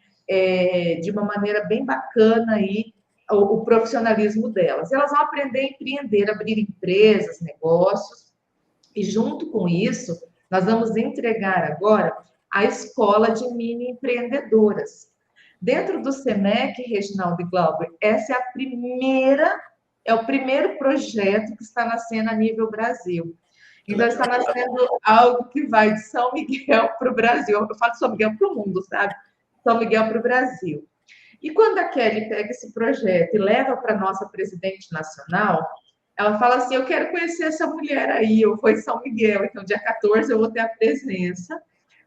de uma maneira bem bacana aí o profissionalismo delas. Elas vão aprender a empreender, abrir empresas, negócios, e junto com isso, nós vamos entregar agora a escola de mini empreendedoras. Dentro do SEMEC, Reginaldo e Glauber, é o primeiro projeto que está nascendo a nível Brasil. Então, está nascendo algo que vai de São Miguel para o Brasil. Eu falo de São Miguel para o mundo, sabe? São Miguel para o Brasil. E quando a Kelly pega esse projeto e leva para a nossa presidente nacional, ela fala assim, eu quero conhecer essa mulher aí, eu vou em São Miguel, então dia 14 eu vou ter a presença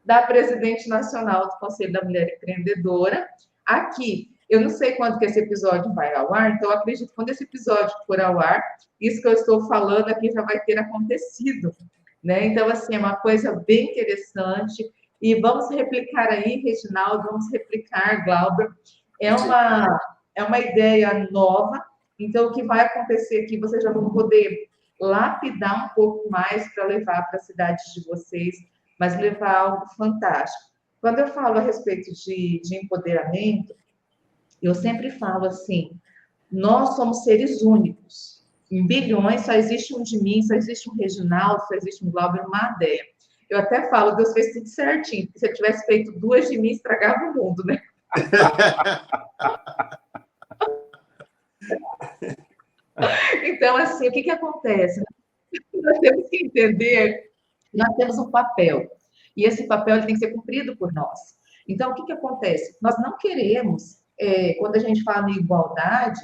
da presidente nacional do Conselho da Mulher Empreendedora aqui. Eu não sei quando que esse episódio vai ao ar, então eu acredito que quando esse episódio for ao ar, isso que eu estou falando aqui já vai ter acontecido, né? Então, assim, é uma coisa bem interessante, e vamos replicar aí, Reginaldo, vamos replicar, Glauber, é uma ideia nova, então o que vai acontecer aqui, vocês já vão poder lapidar um pouco mais para levar para as cidades de vocês, mas levar algo fantástico. Quando eu falo a respeito de empoderamento, eu sempre falo assim, nós somos seres únicos. Em bilhões só existe um de mim, só existe um Reginaldo, só existe um Glauber, uma Adélia. Eu até falo, Deus fez tudo certinho, porque se eu tivesse feito 2 de mim, estragava o mundo, né? Então, assim, o que acontece? Nós temos que entender que nós temos um papel. E esse papel ele tem que ser cumprido por nós. Então, o que acontece? Nós não queremos, quando a gente fala em igualdade,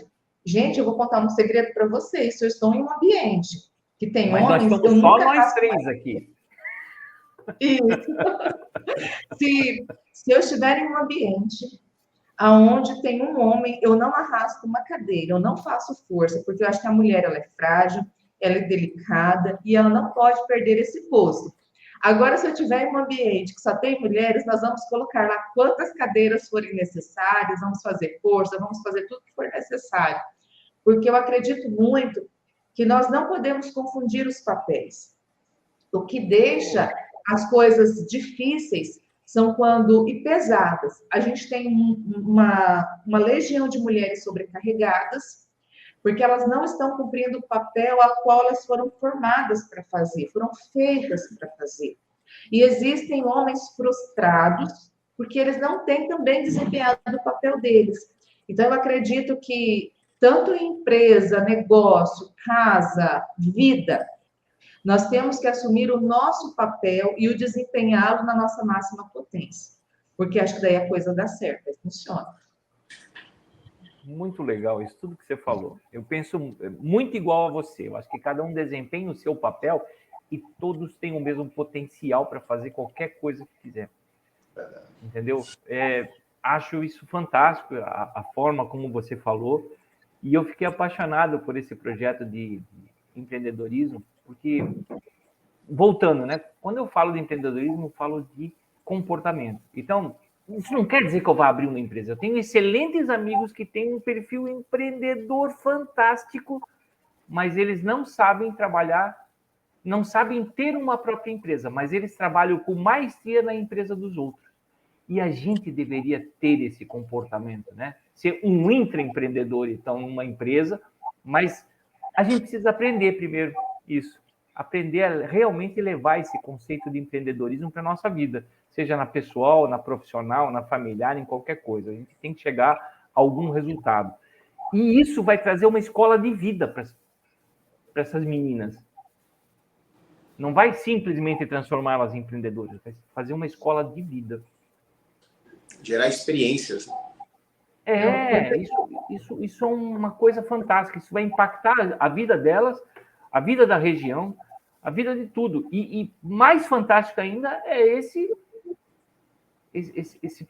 gente, eu vou contar um segredo para vocês. Se eu estou em um ambiente que tem Mas homens, nós eu somos só nunca nós três aqui. Isso. Se eu estiver em um ambiente aonde tem um homem, eu não arrasto uma cadeira, eu não faço força, porque eu acho que a mulher ela é frágil, ela é delicada e ela não pode perder esse posto. Agora, se eu estiver em um ambiente que só tem mulheres, nós vamos colocar lá quantas cadeiras forem necessárias, vamos fazer força, vamos fazer tudo que for necessário. Porque eu acredito muito que nós não podemos confundir os papéis. O que deixa as coisas difíceis são quando, e pesadas, a gente tem uma legião de mulheres sobrecarregadas, porque elas não estão cumprindo o papel a qual elas foram formadas para fazer, foram feitas para fazer. E existem homens frustrados, porque eles não têm também desempenhado o papel deles. Então, eu acredito que, tanto em empresa, negócio, casa, vida, nós temos que assumir o nosso papel e o desempenhá-lo na nossa máxima potência. Porque acho que daí a coisa dá certo, aí funciona. Muito legal isso, tudo que você falou. Eu penso muito igual a você. Eu acho que cada um desempenha o seu papel e todos têm o mesmo potencial para fazer qualquer coisa que quiser. Entendeu? Acho isso fantástico, a forma como você falou. E eu fiquei apaixonado por esse projeto de empreendedorismo, porque, voltando, né? Quando eu falo de empreendedorismo, eu falo de comportamento. Então, isso não quer dizer que eu vá abrir uma empresa. Eu tenho excelentes amigos que têm um perfil empreendedor fantástico, mas eles não sabem trabalhar, não sabem ter uma própria empresa, mas eles trabalham com maestria na empresa dos outros. E a gente deveria ter esse comportamento, né? Ser um intraempreendedor, então, numa empresa, mas a gente precisa aprender primeiro isso. Aprender a realmente levar esse conceito de empreendedorismo para a nossa vida, seja na pessoal, na profissional, na familiar, em qualquer coisa. A gente tem que chegar a algum resultado. E isso vai trazer uma escola de vida para essas meninas. Não vai simplesmente transformá-las em empreendedoras, vai fazer uma escola de vida. Gerar experiências. Isso é uma coisa fantástica. Isso vai impactar a vida delas, a vida da região, a vida de tudo. E mais fantástico ainda é esse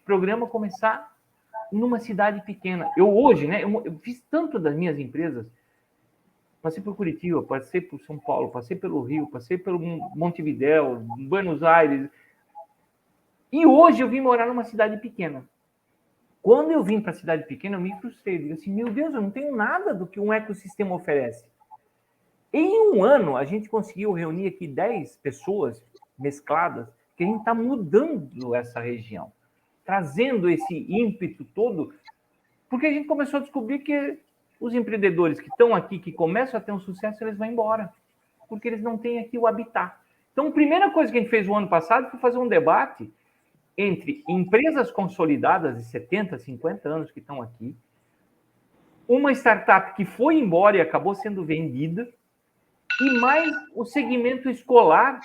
programa começar numa cidade pequena. Eu hoje, né, eu fiz tanto das minhas empresas, passei por Curitiba, passei por São Paulo, passei pelo Rio, passei pelo Montevidéu, Buenos Aires, e hoje eu vim morar numa cidade pequena. Quando eu vim para a cidade pequena, eu me frustrei. Eu digo assim, meu Deus, eu não tenho nada do que um ecossistema oferece. Em um ano, a gente conseguiu reunir aqui 10 pessoas mescladas, que a gente está mudando essa região, trazendo esse ímpeto todo, porque a gente começou a descobrir que os empreendedores que estão aqui, que começam a ter um sucesso, eles vão embora, porque eles não têm aqui o habitat. Então, a primeira coisa que a gente fez o ano passado foi fazer um debate entre empresas consolidadas de 70, 50 anos que estão aqui, uma startup que foi embora e acabou sendo vendida, e mais o segmento escolar,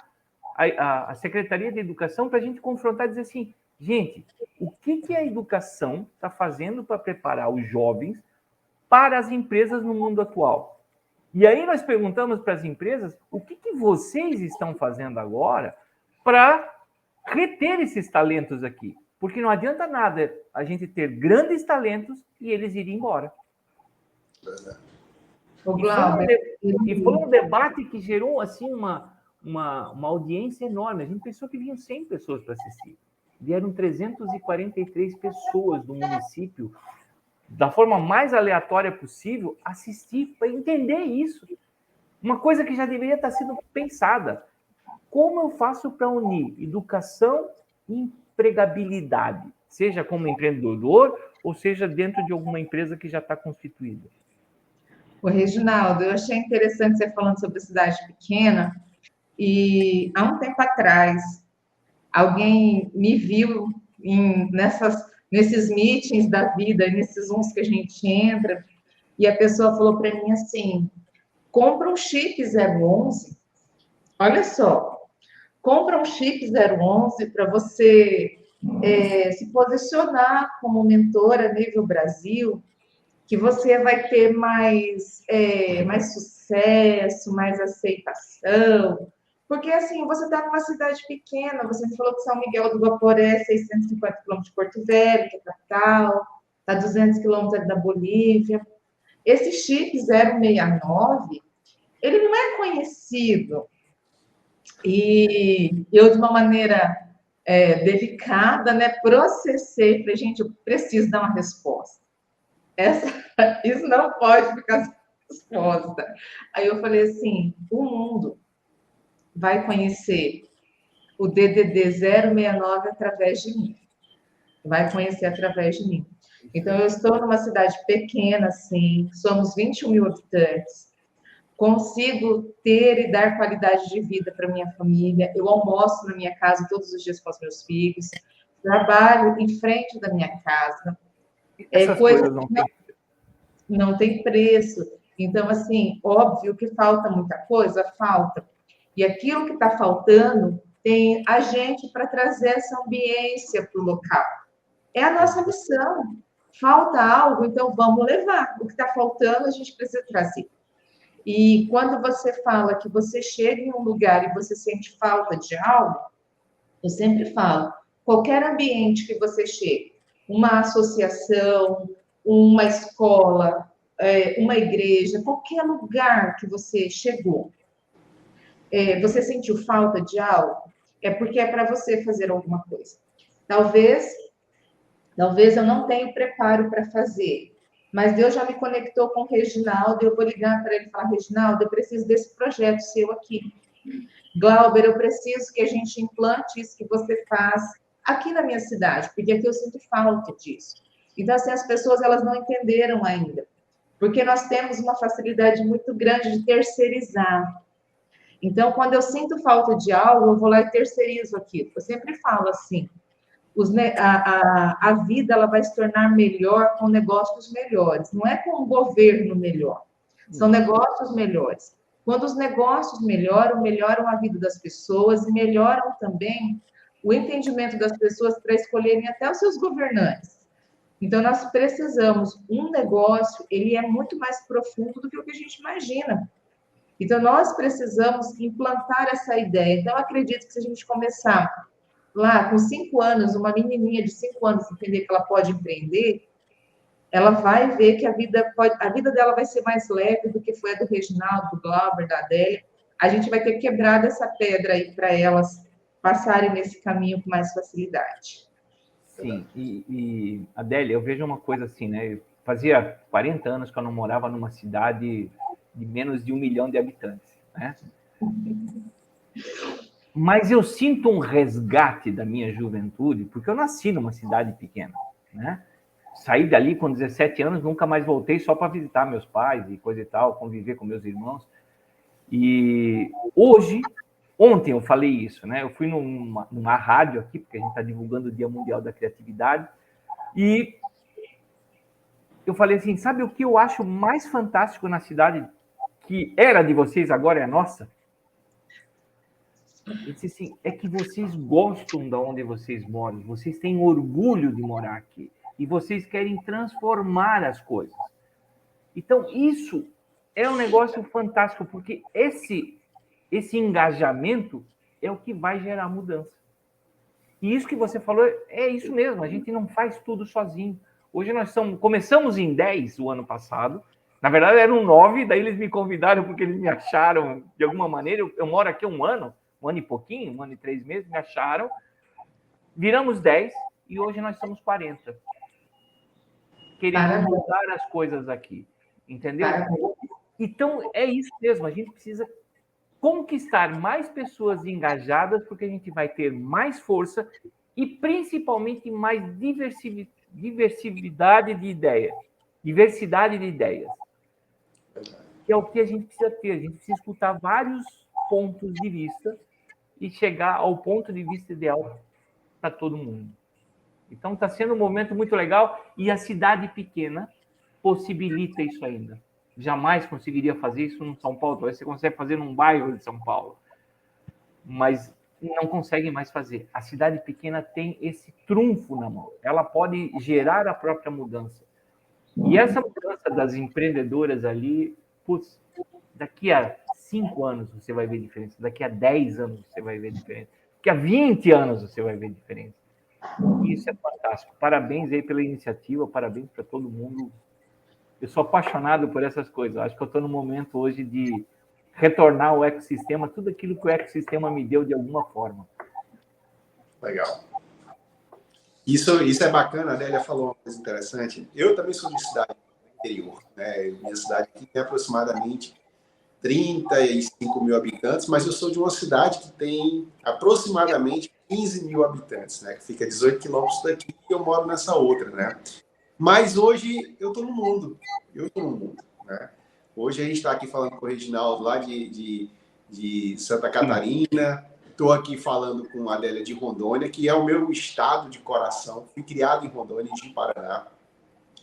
a Secretaria de Educação, para a gente confrontar e dizer assim, gente, o que a educação está fazendo para preparar os jovens para as empresas no mundo atual? E aí nós perguntamos para as empresas o que vocês estão fazendo agora para reter esses talentos aqui. Porque não adianta nada a gente ter grandes talentos e eles irem embora. E foi um debate que gerou assim, uma audiência enorme. A gente pensou que vinham 100 pessoas para assistir. Vieram 343 pessoas do município, da forma mais aleatória possível, assistir para entender isso. Uma coisa que já deveria estar sendo pensada. Como eu faço para unir educação e empregabilidade, seja como empreendedor ou seja dentro de alguma empresa que já está constituída? Ô, Reginaldo, eu achei interessante você falando sobre cidade pequena, e há um tempo atrás, alguém me viu nesses meetings da vida, nesses uns que a gente entra, e a pessoa falou para mim assim, compra um chip 011, Olha só, compra um chip 011 para você se posicionar como mentora a nível Brasil, que você vai ter mais sucesso, mais aceitação, porque assim, você está numa cidade pequena, você me falou que São Miguel do Guaporé é 650 quilômetros de Porto Velho, que é capital, está 200 quilômetros da Bolívia. Esse chip 069, ele não é conhecido. E eu, de uma maneira delicada, né, processei, falei, gente, eu preciso dar uma resposta. Isso não pode ficar sem resposta. Aí eu falei assim, o mundo vai conhecer o DDD 069 através de mim. Vai conhecer através de mim. Então, eu estou numa cidade pequena, assim, somos 21 mil habitantes, consigo ter e dar qualidade de vida para minha família, eu almoço na minha casa todos os dias com os meus filhos, trabalho em frente da minha casa, Essas coisas coisas não têm. não tem preço. Então, assim, óbvio que falta muita coisa, falta. E aquilo que está faltando, tem a gente para trazer essa ambiência para o local. É a nossa missão. Falta algo, então vamos levar. O que está faltando, a gente precisa trazer. E quando você fala que você chega em um lugar e você sente falta de algo, eu sempre falo, qualquer ambiente que você chegue, uma associação, uma escola, uma igreja, qualquer lugar que você chegou, você sentiu falta de algo, é porque é para você fazer alguma coisa. Talvez eu não tenha preparo para fazer, mas Deus já me conectou com o Reginaldo, eu vou ligar para ele e falar, Reginaldo, eu preciso desse projeto seu aqui. Glauber, eu preciso que a gente implante isso que você faz aqui na minha cidade, porque aqui eu sinto falta disso. Então, assim, as pessoas, elas não entenderam ainda, porque nós temos uma facilidade muito grande de terceirizar. Então, quando eu sinto falta de algo, eu vou lá e terceirizo aquilo. Eu sempre falo assim, a vida ela vai se tornar melhor com negócios melhores, não é com um governo melhor, são negócios melhores. Quando os negócios melhoram, melhoram a vida das pessoas e melhoram também o entendimento das pessoas para escolherem até os seus governantes. Então, nós precisamos, um negócio, ele é muito mais profundo do que o que a gente imagina. Então, nós precisamos implantar essa ideia. Então, eu acredito que se a gente começar lá com 5 anos, uma menininha de 5 anos entender que ela pode empreender, ela vai ver que a vida dela vai ser mais leve do que foi a do Reginaldo, do Glauber, da Adélia. A gente vai ter quebrado essa pedra aí para elas passarem nesse caminho com mais facilidade. Sim, e Adélia, eu vejo uma coisa assim, né? Fazia 40 anos que eu não morava numa cidade de menos de 1 milhão de habitantes, né? Mas eu sinto um resgate da minha juventude, porque eu nasci numa cidade pequena, né? Saí dali com 17 anos, nunca mais voltei só para visitar meus pais e coisa e tal, conviver com meus irmãos. E ontem eu falei isso, né? Eu fui numa rádio aqui, porque a gente está divulgando o Dia Mundial da Criatividade, e eu falei assim, sabe o que eu acho mais fantástico na cidade, que era de vocês, agora é nossa? Eu disse assim, é que vocês gostam de onde vocês moram, vocês têm orgulho de morar aqui, e vocês querem transformar as coisas. Então, isso é um negócio fantástico, porque esse engajamento é o que vai gerar mudança. E isso que você falou é isso mesmo, a gente não faz tudo sozinho. Hoje começamos em 10 o ano passado, na verdade eram 9, daí eles me convidaram porque eles me acharam de alguma maneira, eu moro aqui um ano e pouquinho, 1 ano e 3 meses, me acharam, viramos 10 e hoje nós somos 40. Querendo mudar as coisas aqui, entendeu? Então, é isso mesmo, a gente precisa conquistar mais pessoas engajadas, porque a gente vai ter mais força e, principalmente, mais diversidade de ideias. Que é o que a gente precisa ter. A gente precisa escutar vários pontos de vista e chegar ao ponto de vista ideal para todo mundo. Então, está sendo um momento muito legal e a cidade pequena possibilita isso ainda. Jamais conseguiria fazer isso em São Paulo. Talvez você consegue fazer num bairro de São Paulo. mas não conseguem mais fazer. A cidade pequena tem esse trunfo na mão. Ela pode gerar a própria mudança. E essa mudança das empreendedoras ali, putz, daqui a 5 anos você vai ver diferença, daqui a 10 anos você vai ver diferença, daqui a 20 anos você vai ver diferença. Isso é fantástico. Parabéns aí pela iniciativa, parabéns para todo mundo. Eu sou apaixonado por essas coisas. Acho que eu estou no momento hoje de retornar ao ecossistema, tudo aquilo que o ecossistema me deu de alguma forma. Legal. Isso é bacana, a Adélia falou uma coisa interessante. Eu também sou de cidade interior, né? Minha cidade aqui tem aproximadamente 35 mil habitantes, mas eu sou de uma cidade que tem aproximadamente 15 mil habitantes, né? Que fica a 18 quilômetros daqui e eu moro nessa outra, né? Mas hoje eu estou no mundo, né? Hoje a gente está aqui falando com o Reginaldo lá de Santa Catarina, estou aqui falando com a Adélia de Rondônia, que é o meu estado de coração, fui criado em Rondônia, em Paraná.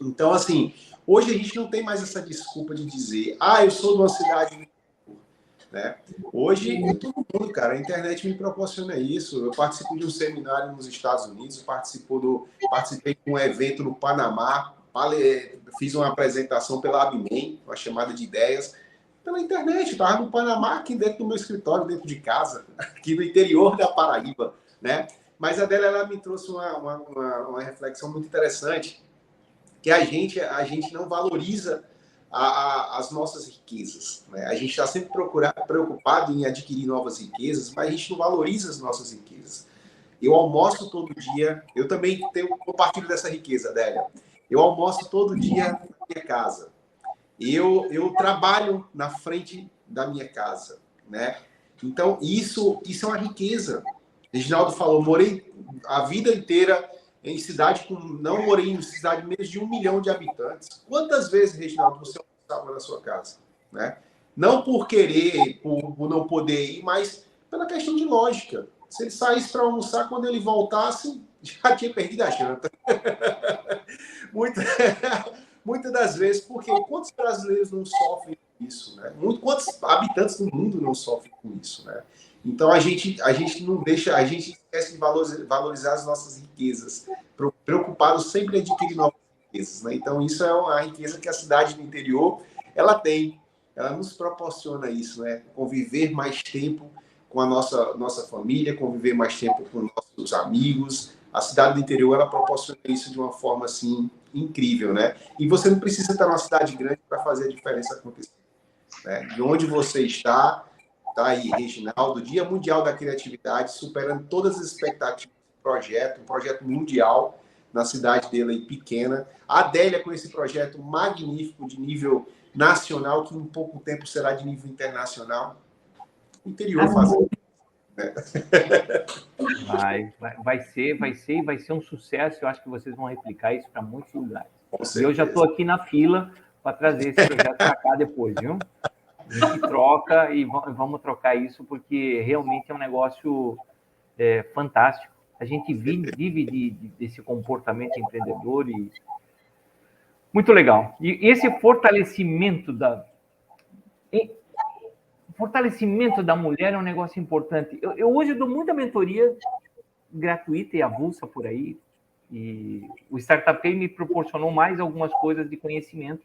Então, assim, hoje a gente não tem mais essa desculpa de dizer, eu sou de uma cidade, né? Hoje eu estou no mundo, cara, a internet me proporciona isso. Eu participo de um seminário nos Estados Unidos, participei de um evento no Panamá, fiz uma apresentação pela Abimem, uma chamada de ideias, pela internet. Eu estava no Panamá, aqui dentro do meu escritório, dentro de casa, aqui no interior da Paraíba, né? Mas a Adélia, ela me trouxe uma reflexão muito interessante, que a gente não valoriza as nossas riquezas, né? A gente está sempre preocupado em adquirir novas riquezas, mas a gente não valoriza as nossas riquezas. Eu almoço todo dia, eu também compartilho dessa riqueza, Adélia. Eu almoço todo dia na minha casa. Eu trabalho na frente da minha casa, né? Então, isso é uma riqueza. Reginaldo falou, morei a vida inteira em cidade não morei em cidade menos de 1 milhão de habitantes. Quantas vezes, Reginaldo, você almoçava na sua casa, né? Não por querer, por não poder ir, mas pela questão de lógica. Se ele saísse para almoçar, quando ele voltasse, já tinha perdido a janta. Muitas das vezes, porque quantos brasileiros não sofrem com isso, né? Quantos habitantes do mundo não sofrem com isso, né? Então a gente não deixa, a gente esquece de valorizar as nossas riquezas, preocupado sempre em adquirir novas riquezas, né? Então isso é uma riqueza que a cidade do interior ela tem, ela nos proporciona isso, né? Conviver mais tempo com a nossa família, conviver mais tempo com nossos amigos. A cidade do interior ela proporciona isso de uma forma assim incrível, né? E você não precisa estar numa cidade grande para fazer a diferença acontecer, né? De onde você está, tá aí, Reginaldo, Dia Mundial da Criatividade, superando todas as expectativas do projeto, um projeto mundial na cidade dele aí, pequena. A Adélia com esse projeto magnífico de nível nacional, que em pouco tempo será de nível internacional. O interior fazendo. Vai ser um sucesso. Eu acho que vocês vão replicar isso para muitos lugares. E eu já estou aqui na fila para trazer esse projeto para cá depois, viu? A gente troca e vamos trocar isso, porque realmente é um negócio fantástico. A gente vive desse comportamento empreendedor e muito legal. E esse fortalecimento da mulher é um negócio importante. Eu hoje dou muita mentoria gratuita e avulsa por aí, e o Startup Pay me proporcionou mais algumas coisas de conhecimento.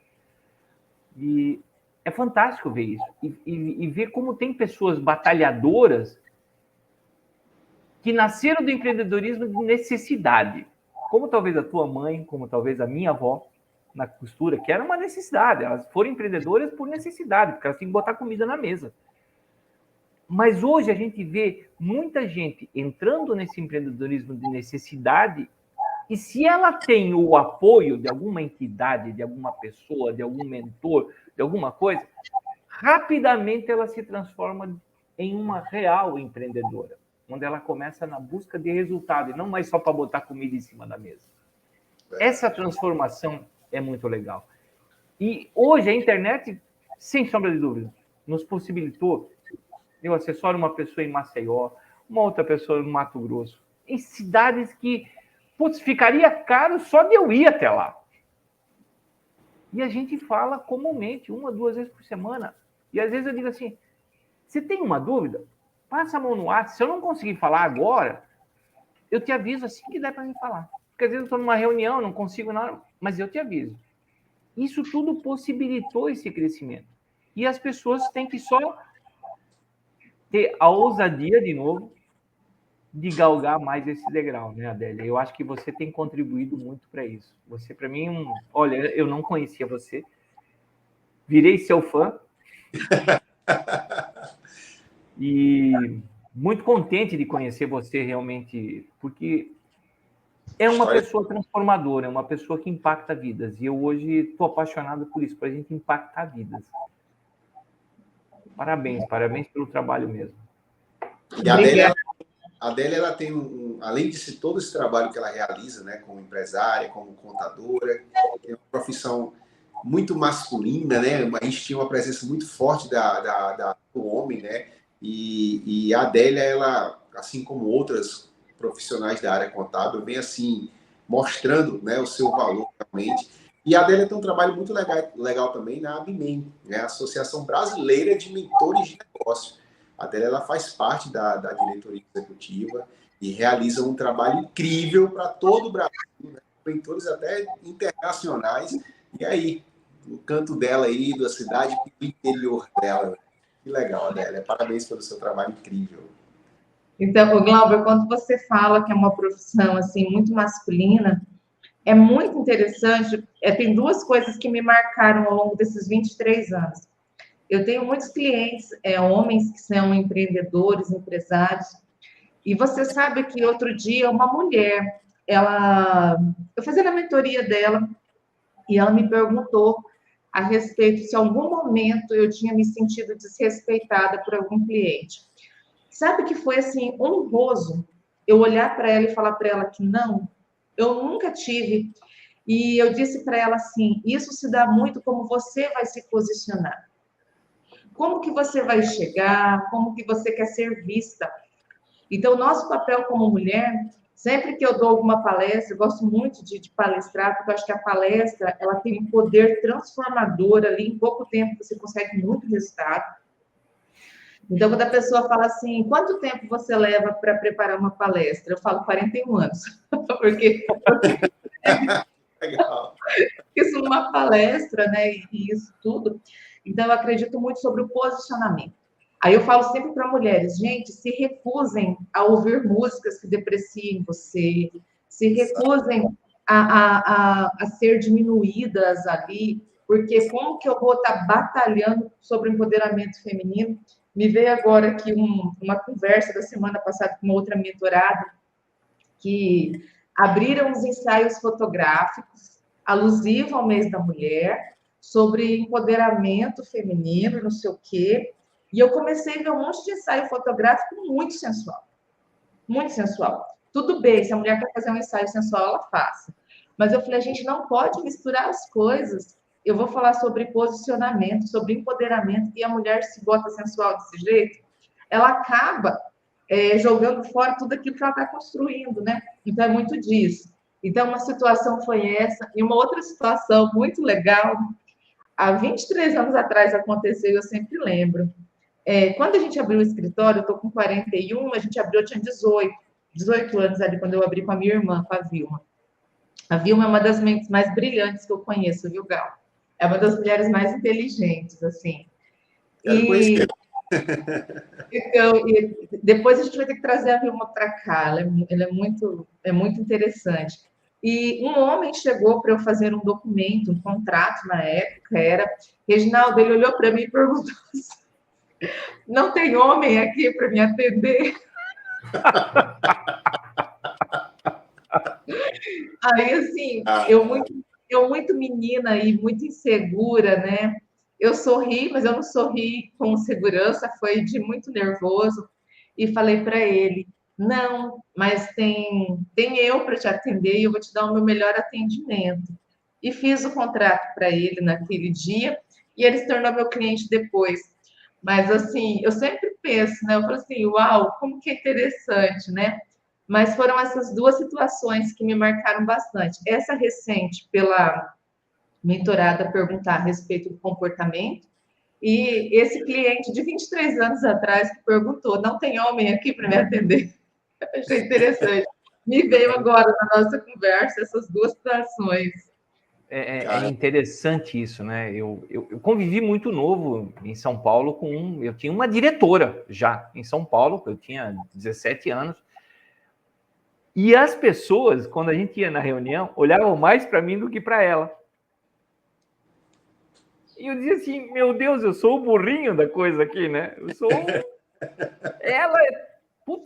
E é fantástico ver isso. E ver como tem pessoas batalhadoras que nasceram do empreendedorismo de necessidade. Como talvez a tua mãe, como talvez a minha avó, na costura, que era uma necessidade. Elas foram empreendedoras por necessidade, porque elas tinham que botar comida na mesa. Mas hoje a gente vê muita gente entrando nesse empreendedorismo de necessidade, e se ela tem o apoio de alguma entidade, de alguma pessoa, de algum mentor, de alguma coisa, rapidamente ela se transforma em uma real empreendedora, onde ela começa na busca de resultado, e não mais só para botar comida em cima da mesa. Essa transformação é muito legal. E hoje a internet, sem sombra de dúvida, nos possibilitou. Eu assessoro uma pessoa em Maceió, uma outra pessoa no Mato Grosso, em cidades que, ficaria caro só de eu ir até lá. E a gente fala comumente, 1 ou 2 vezes por semana. E às vezes eu digo assim, você tem uma dúvida? passa a mão no WhatsApp. Se eu não conseguir falar agora, eu te aviso assim que der para me falar. Porque às vezes eu estou numa reunião, não consigo nada, mas eu te aviso. Isso tudo possibilitou esse crescimento. E as pessoas têm que só ter a ousadia, de novo, de galgar mais esse degrau, né, Adélia? Eu acho que você tem contribuído muito para isso. Você, para mim, olha, eu não conhecia você, virei seu fã e muito contente de conhecer você realmente, porque é uma pessoa transformadora, é uma pessoa que impacta vidas. E eu hoje estou apaixonado por isso, para a gente impactar vidas. Parabéns pelo trabalho mesmo. E a Adélia, ela tem além de todo esse trabalho que ela realiza, né, como empresária, como contadora, tem uma profissão muito masculina, né? A gente tinha uma presença muito forte do homem, né? E a Adélia, ela, assim como outras profissionais da área contábil, vem assim mostrando, né, o seu valor realmente. E a Adélia tem um trabalho muito legal também na ABMEN, né, Associação Brasileira de Mentores de Negócio. A Adélia, ela faz parte da diretoria executiva e realiza um trabalho incrível para todo o Brasil, né, mentores até internacionais. E aí, o canto dela aí, da cidade do interior dela. Que legal, Adélia. Parabéns pelo seu trabalho incrível. Então, Glauber, quando você fala que é uma profissão assim muito masculina, é muito interessante. Tem duas coisas que me marcaram ao longo desses 23 anos. Eu tenho muitos clientes, homens que são empreendedores, empresários, e você sabe que outro dia uma mulher, eu fazia a mentoria dela, e ela me perguntou a respeito se em algum momento eu tinha me sentido desrespeitada por algum cliente. Sabe que foi assim honroso eu olhar para ela e falar para ela que não, eu nunca tive. E eu disse para ela assim, isso se dá muito como você vai se posicionar. Como que você vai chegar, como que você quer ser vista. Então, nosso papel como mulher, sempre que eu dou alguma palestra, eu gosto muito de palestrar, porque eu acho que a palestra, ela tem um poder transformador ali, em pouco tempo você consegue muito resultado. Então, quando a pessoa fala assim, quanto tempo você leva para preparar uma palestra? Eu falo 41 anos, porque Legal. isso numa palestra, né, e isso tudo. Então, eu acredito muito sobre o posicionamento. Aí eu falo sempre para mulheres, gente, se recusem a ouvir músicas que depreciem você, se recusem a ser diminuídas ali, porque como que eu vou estar batalhando sobre o empoderamento feminino? Me veio agora aqui uma conversa da semana passada com uma outra mentorada, que abriram os ensaios fotográficos alusivos ao mês da mulher, sobre empoderamento feminino, não sei o quê. E eu comecei a ver um monte de ensaio fotográfico muito sensual. Muito sensual. Tudo bem, se a mulher quer fazer um ensaio sensual, ela faça. Mas eu falei, a gente não pode misturar as coisas. Eu vou falar sobre posicionamento, sobre empoderamento, e a mulher se bota sensual desse jeito, ela acaba jogando fora tudo aquilo que ela está construindo, né? Então, é muito disso. Então, uma situação foi essa. E uma outra situação muito legal, há 23 anos atrás aconteceu, eu sempre lembro. Quando a gente abriu o escritório, eu estou com 41, a gente abriu, eu tinha 18 anos ali, quando eu abri com a minha irmã, com a Vilma. A Vilma é uma das mentes mais brilhantes que eu conheço, viu, Gal? É uma das mulheres mais inteligentes, assim. Então, e depois a gente vai ter que trazer a Vilma para cá, ela é muito interessante. E um homem chegou para eu fazer um documento, um contrato na época, Reginaldo, ele olhou para mim e perguntou assim, não tem homem aqui para me atender? Aí, assim, eu muito menina e muito insegura, né? Eu sorri, mas eu não sorri com segurança, foi de muito nervoso. E falei para ele, não, mas tem eu para te atender e eu vou te dar o meu melhor atendimento. E fiz o contrato para ele naquele dia e ele se tornou meu cliente depois. Mas, assim, eu sempre penso, né? Eu falo assim, uau, como que é interessante, né? Mas foram essas duas situações que me marcaram bastante. Essa recente, pela mentorada perguntar a respeito do comportamento, E esse cliente de 23 anos atrás que perguntou, não tem homem aqui para me atender? Eu achei interessante. Me veio agora na nossa conversa essas duas situações. É interessante isso, né? Eu convivi muito novo em São Paulo eu tinha uma diretora já em São Paulo, eu tinha 17 anos, e as pessoas, quando a gente ia na reunião, olhavam mais para mim do que para ela. E eu dizia assim, meu Deus, eu sou o burrinho da coisa aqui, né? Eu sou...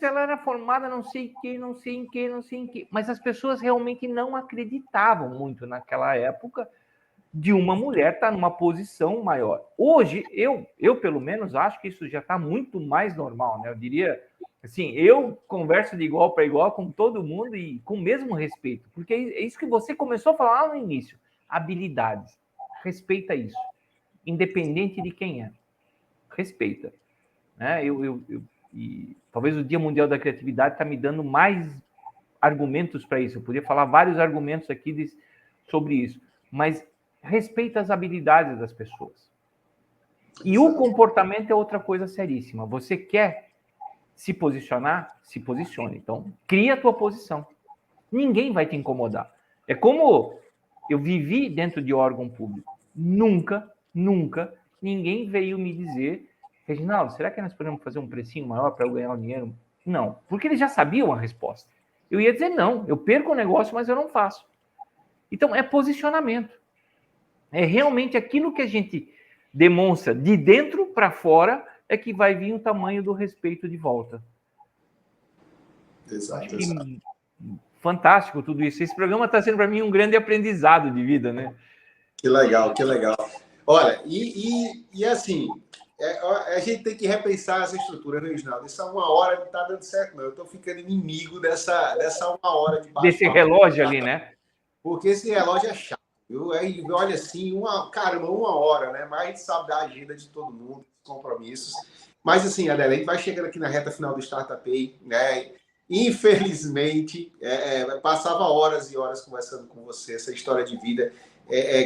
Ela era formada não sei em que, não sei em que, não sei em que. Mas as pessoas realmente não acreditavam muito naquela época de uma mulher estar numa posição maior. Hoje, eu pelo menos acho que isso já está muito mais normal, né? Eu diria, assim, eu converso de igual para igual com todo mundo e com o mesmo respeito, porque é isso que você começou a falar lá no início, habilidades. Respeita isso, independente de quem é. Respeita. Né? E talvez o Dia Mundial da Criatividade está me dando mais argumentos para isso. Eu poderia falar vários argumentos aqui sobre isso, mas respeita as habilidades das pessoas. E o comportamento é outra coisa seríssima. Você quer se posicionar? Se posicione. Então, cria a tua posição. Ninguém vai te incomodar. É como eu vivi dentro de órgão público. Nunca ninguém veio me dizer, Reginaldo, será que nós podemos fazer um precinho maior para eu ganhar o dinheiro? Não, porque eles já sabiam a resposta. Eu ia dizer não, eu perco o negócio, mas eu não faço. Então, é posicionamento. É realmente aquilo que a gente demonstra de dentro para fora é que vai vir o tamanho do respeito de volta. Exato. Fantástico tudo isso. Esse programa está sendo para mim um grande aprendizado de vida, né? Que legal, que legal. Olha, e assim, a gente tem que repensar essa estrutura, né, Reginaldo? Essa 1 hora não está dando certo, não. Eu estou ficando inimigo dessa 1 hora de bate-papo. Desse relógio ali, né? Porque esse relógio é chato. Aí olha assim, caramba, 1 hora, né? Mas a gente sabe da agenda de todo mundo, dos compromissos. Mas assim, Adélia, a gente vai chegando aqui na reta final do Startup Pay, né? Infelizmente, passava horas e horas conversando com você, essa história de vida.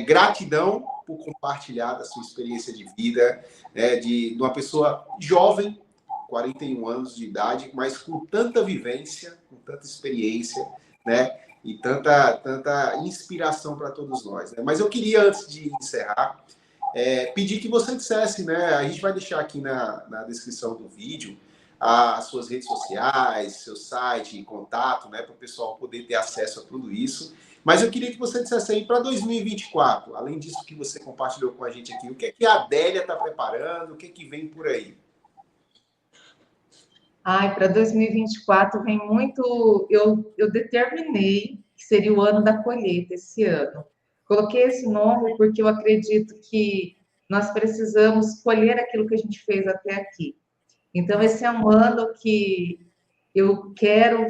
Gratidão por compartilhar da sua experiência de vida, né? De uma pessoa jovem, 41 anos de idade, mas com tanta vivência, com tanta experiência, né? E tanta inspiração para todos nós. Né? Mas eu queria, antes de encerrar, pedir que você dissesse, né? A gente vai deixar aqui na descrição do vídeo as suas redes sociais, seu site, contato, né? Para o pessoal poder ter acesso a tudo isso. Mas eu queria que você dissesse aí para 2024, além disso que você compartilhou com a gente aqui, o que é que a Adélia está preparando, o que é que vem por aí? Para 2024 vem muito. Eu determinei que seria o ano da colheita esse ano. Coloquei esse nome porque eu acredito que nós precisamos colher aquilo que a gente fez até aqui. Então, esse é um ano que eu quero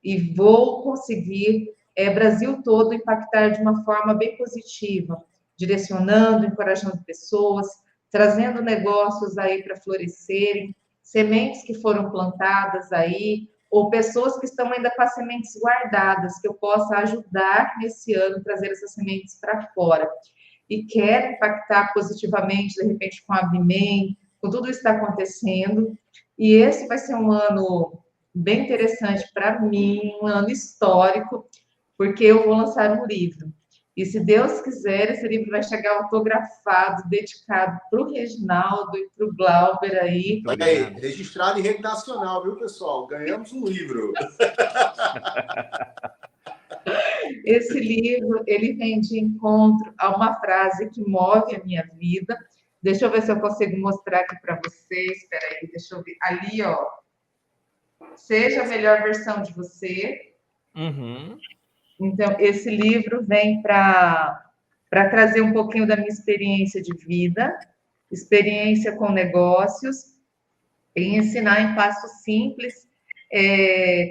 e vou conseguir, Brasil todo, impactar de uma forma bem positiva, direcionando, encorajando pessoas, trazendo negócios aí para florescerem, sementes que foram plantadas aí, ou pessoas que estão ainda com as sementes guardadas, que eu possa ajudar nesse ano, trazer essas sementes para fora. E quero impactar positivamente, de repente, com a Abimem, com tudo isso que está acontecendo. E esse vai ser um ano bem interessante para mim, um ano histórico, porque eu vou lançar um livro. E se Deus quiser, esse livro vai chegar autografado, dedicado para o Reginaldo e para o Glauber aí. Olha aí, registrado em rede nacional, viu, pessoal? Ganhamos um livro. Esse livro, ele vem de encontro a uma frase que move a minha vida. Deixa eu ver se eu consigo mostrar aqui para vocês. Espera aí, deixa eu ver. Ali, ó. Seja a melhor versão de você. Uhum. Então, esse livro vem para trazer um pouquinho da minha experiência de vida, experiência com negócios, e ensinar em passos simples.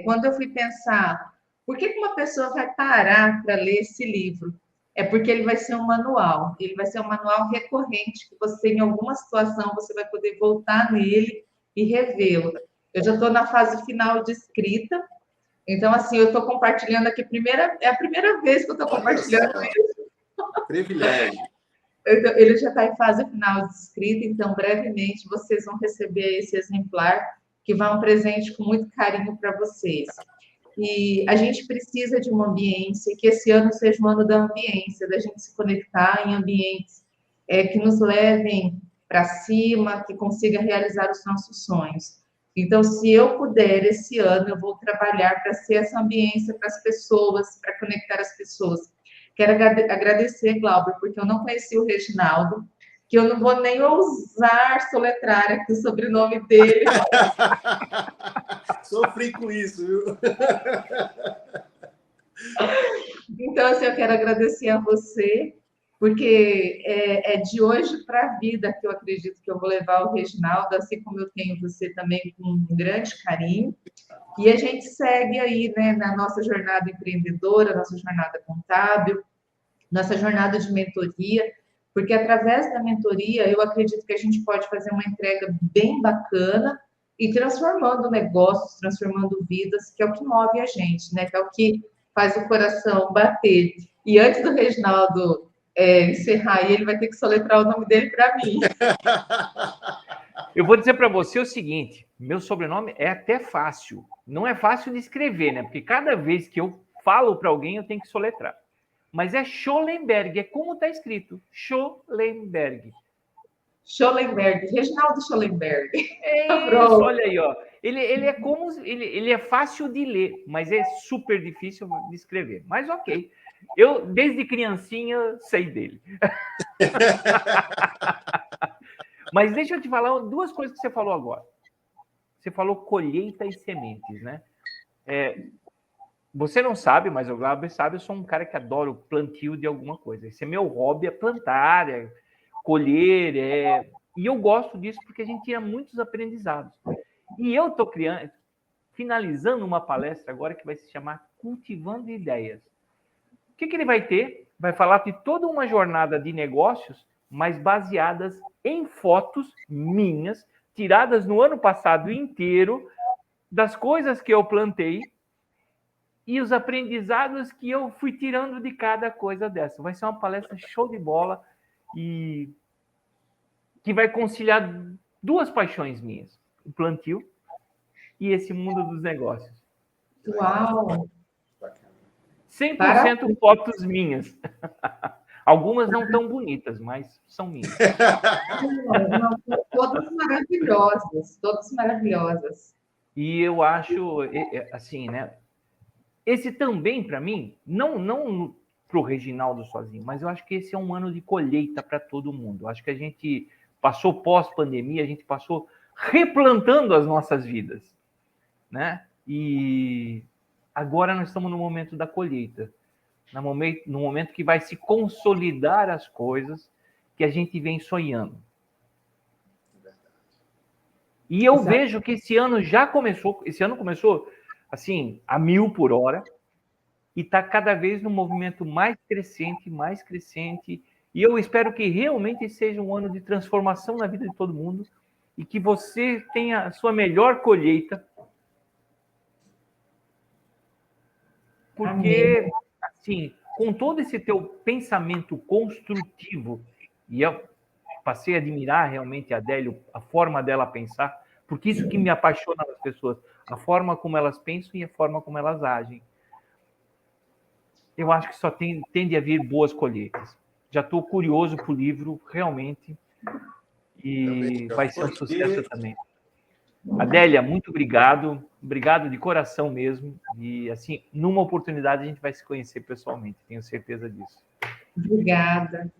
Quando eu fui pensar, por que uma pessoa vai parar para ler esse livro? É porque ele vai ser um manual, ele vai ser um manual recorrente, que você, em alguma situação, você vai poder voltar nele e revê-lo. Eu já estou na fase final de escrita, então, assim, eu estou compartilhando aqui, é a primeira vez que eu estou compartilhando isso. Privilégio. Ele já está em fase final de escrita, então brevemente vocês vão receber esse exemplar, que vai um presente com muito carinho para vocês. E a gente precisa de uma ambiência, que esse ano seja um ano da ambiência, da gente se conectar em ambientes que nos levem para cima, que consiga realizar os nossos sonhos. Então, se eu puder, esse ano, eu vou trabalhar para ser essa ambiência para as pessoas, para conectar as pessoas. Quero agradecer, Glauber, porque eu não conheci o Reginaldo, que eu não vou nem ousar soletrar aqui o sobrenome dele. Sofri com isso, viu? Então, assim, eu quero agradecer a você, porque é de hoje para a vida que eu acredito que eu vou levar o Reginaldo, assim como eu tenho você também com um grande carinho. E a gente segue aí, né, na nossa jornada empreendedora, nossa jornada contábil, nossa jornada de mentoria, porque através da mentoria eu acredito que a gente pode fazer uma entrega bem bacana e transformando negócios, transformando vidas, que é o que move a gente, né? Que é o que faz o coração bater. E antes do Reginaldo encerrar, ele vai ter que soletrar o nome dele para mim. Eu vou dizer para você o seguinte, meu sobrenome é até fácil. Não é fácil de escrever, né? Porque cada vez que eu falo para alguém, eu tenho que soletrar. Mas é Schollenberg, é como está escrito, Schollenberg. Schollenberg, Reginaldo Schollenberg. É isso, olha aí, ó. Ele é como ele é fácil de ler, mas é super difícil de escrever. Mas ok. Eu, desde criancinha, sei dele. Mas deixa eu te falar duas coisas que você falou agora. Você falou colheita e sementes, né? Você não sabe, mas o Glauber sabe, eu sou um cara que adora o plantio de alguma coisa. Esse é meu hobby, é plantar, é colher, e eu gosto disso porque a gente tira muitos aprendizados. E eu estou finalizando uma palestra agora que vai se chamar Cultivando Ideias. O que ele vai ter? Vai falar de toda uma jornada de negócios, mas baseadas em fotos minhas, tiradas no ano passado inteiro, das coisas que eu plantei e os aprendizados que eu fui tirando de cada coisa dessa. Vai ser uma palestra show de bola e que vai conciliar duas paixões minhas, o plantio e esse mundo dos negócios. Uau! 100% Parabéns. fotos minhas. Algumas não tão bonitas, mas são minhas. Não, todas maravilhosas, todas maravilhosas. E eu acho, assim, né? Esse também, para mim, não para o Reginaldo sozinho, mas eu acho que esse é um ano de colheita para todo mundo. Eu acho que a gente passou pós-pandemia, a gente passou replantando as nossas vidas, né? E agora nós estamos no momento da colheita, no momento que vai se consolidar as coisas que a gente vem sonhando. E eu vejo que esse ano começou assim, a 1000 por hora, e está cada vez num movimento mais crescente, e eu espero que realmente seja um ano de transformação na vida de todo mundo, e que você tenha a sua melhor colheita, porque, assim, com todo esse teu pensamento construtivo, e eu passei a admirar realmente a Adélia, a forma dela pensar, porque isso que me apaixona nas pessoas, a forma como elas pensam e a forma como elas agem. Eu acho que só tende a vir boas colheitas. Já estou curioso para o livro, realmente, e vai ser um sucesso também. Adélia, muito obrigado de coração mesmo, e assim, numa oportunidade a gente vai se conhecer pessoalmente, tenho certeza disso. Obrigada.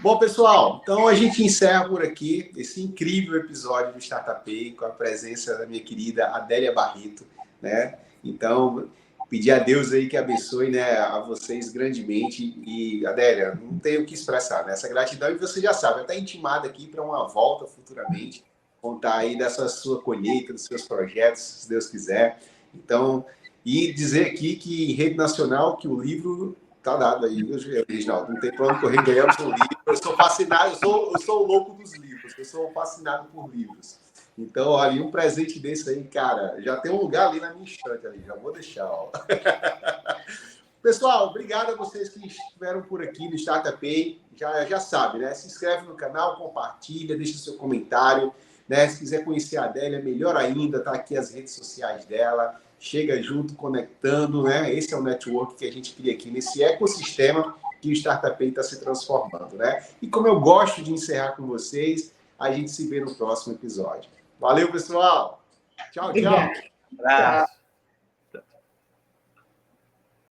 Bom, pessoal, então a gente encerra por aqui esse incrível episódio do Startup com a presença da minha querida Adélia Barreto, né? Então, pedir a Deus aí que abençoe, né, a vocês grandemente. E, Adélia, não tenho o que expressar, né? Essa gratidão, e você já sabe, está intimada aqui para uma volta futuramente, contar aí dessa sua colheita, dos seus projetos, se Deus quiser. Então, e dizer aqui que em rede nacional que o livro tá dado aí, Reginaldo, não tem para onde correr, ganhamos um livro. Eu sou fascinado, eu sou o louco dos livros, eu sou fascinado por livros. Então, olha, um presente desse aí, cara, já tem um lugar ali na minha estante ali, já vou deixar, ó. Pessoal, obrigado a vocês que estiveram por aqui no Startup. Já sabe, né? Se inscreve no canal, compartilha, deixa seu comentário. Né? Se quiser conhecer a Adélia, melhor ainda, tá aqui as redes sociais dela. Chega junto, conectando, né? Esse é o network que a gente cria aqui nesse ecossistema que o Startup está se transformando, né? E como eu gosto de encerrar com vocês, a gente se vê no próximo episódio. Valeu, pessoal! Tchau, tchau! Obrigada. Abraço.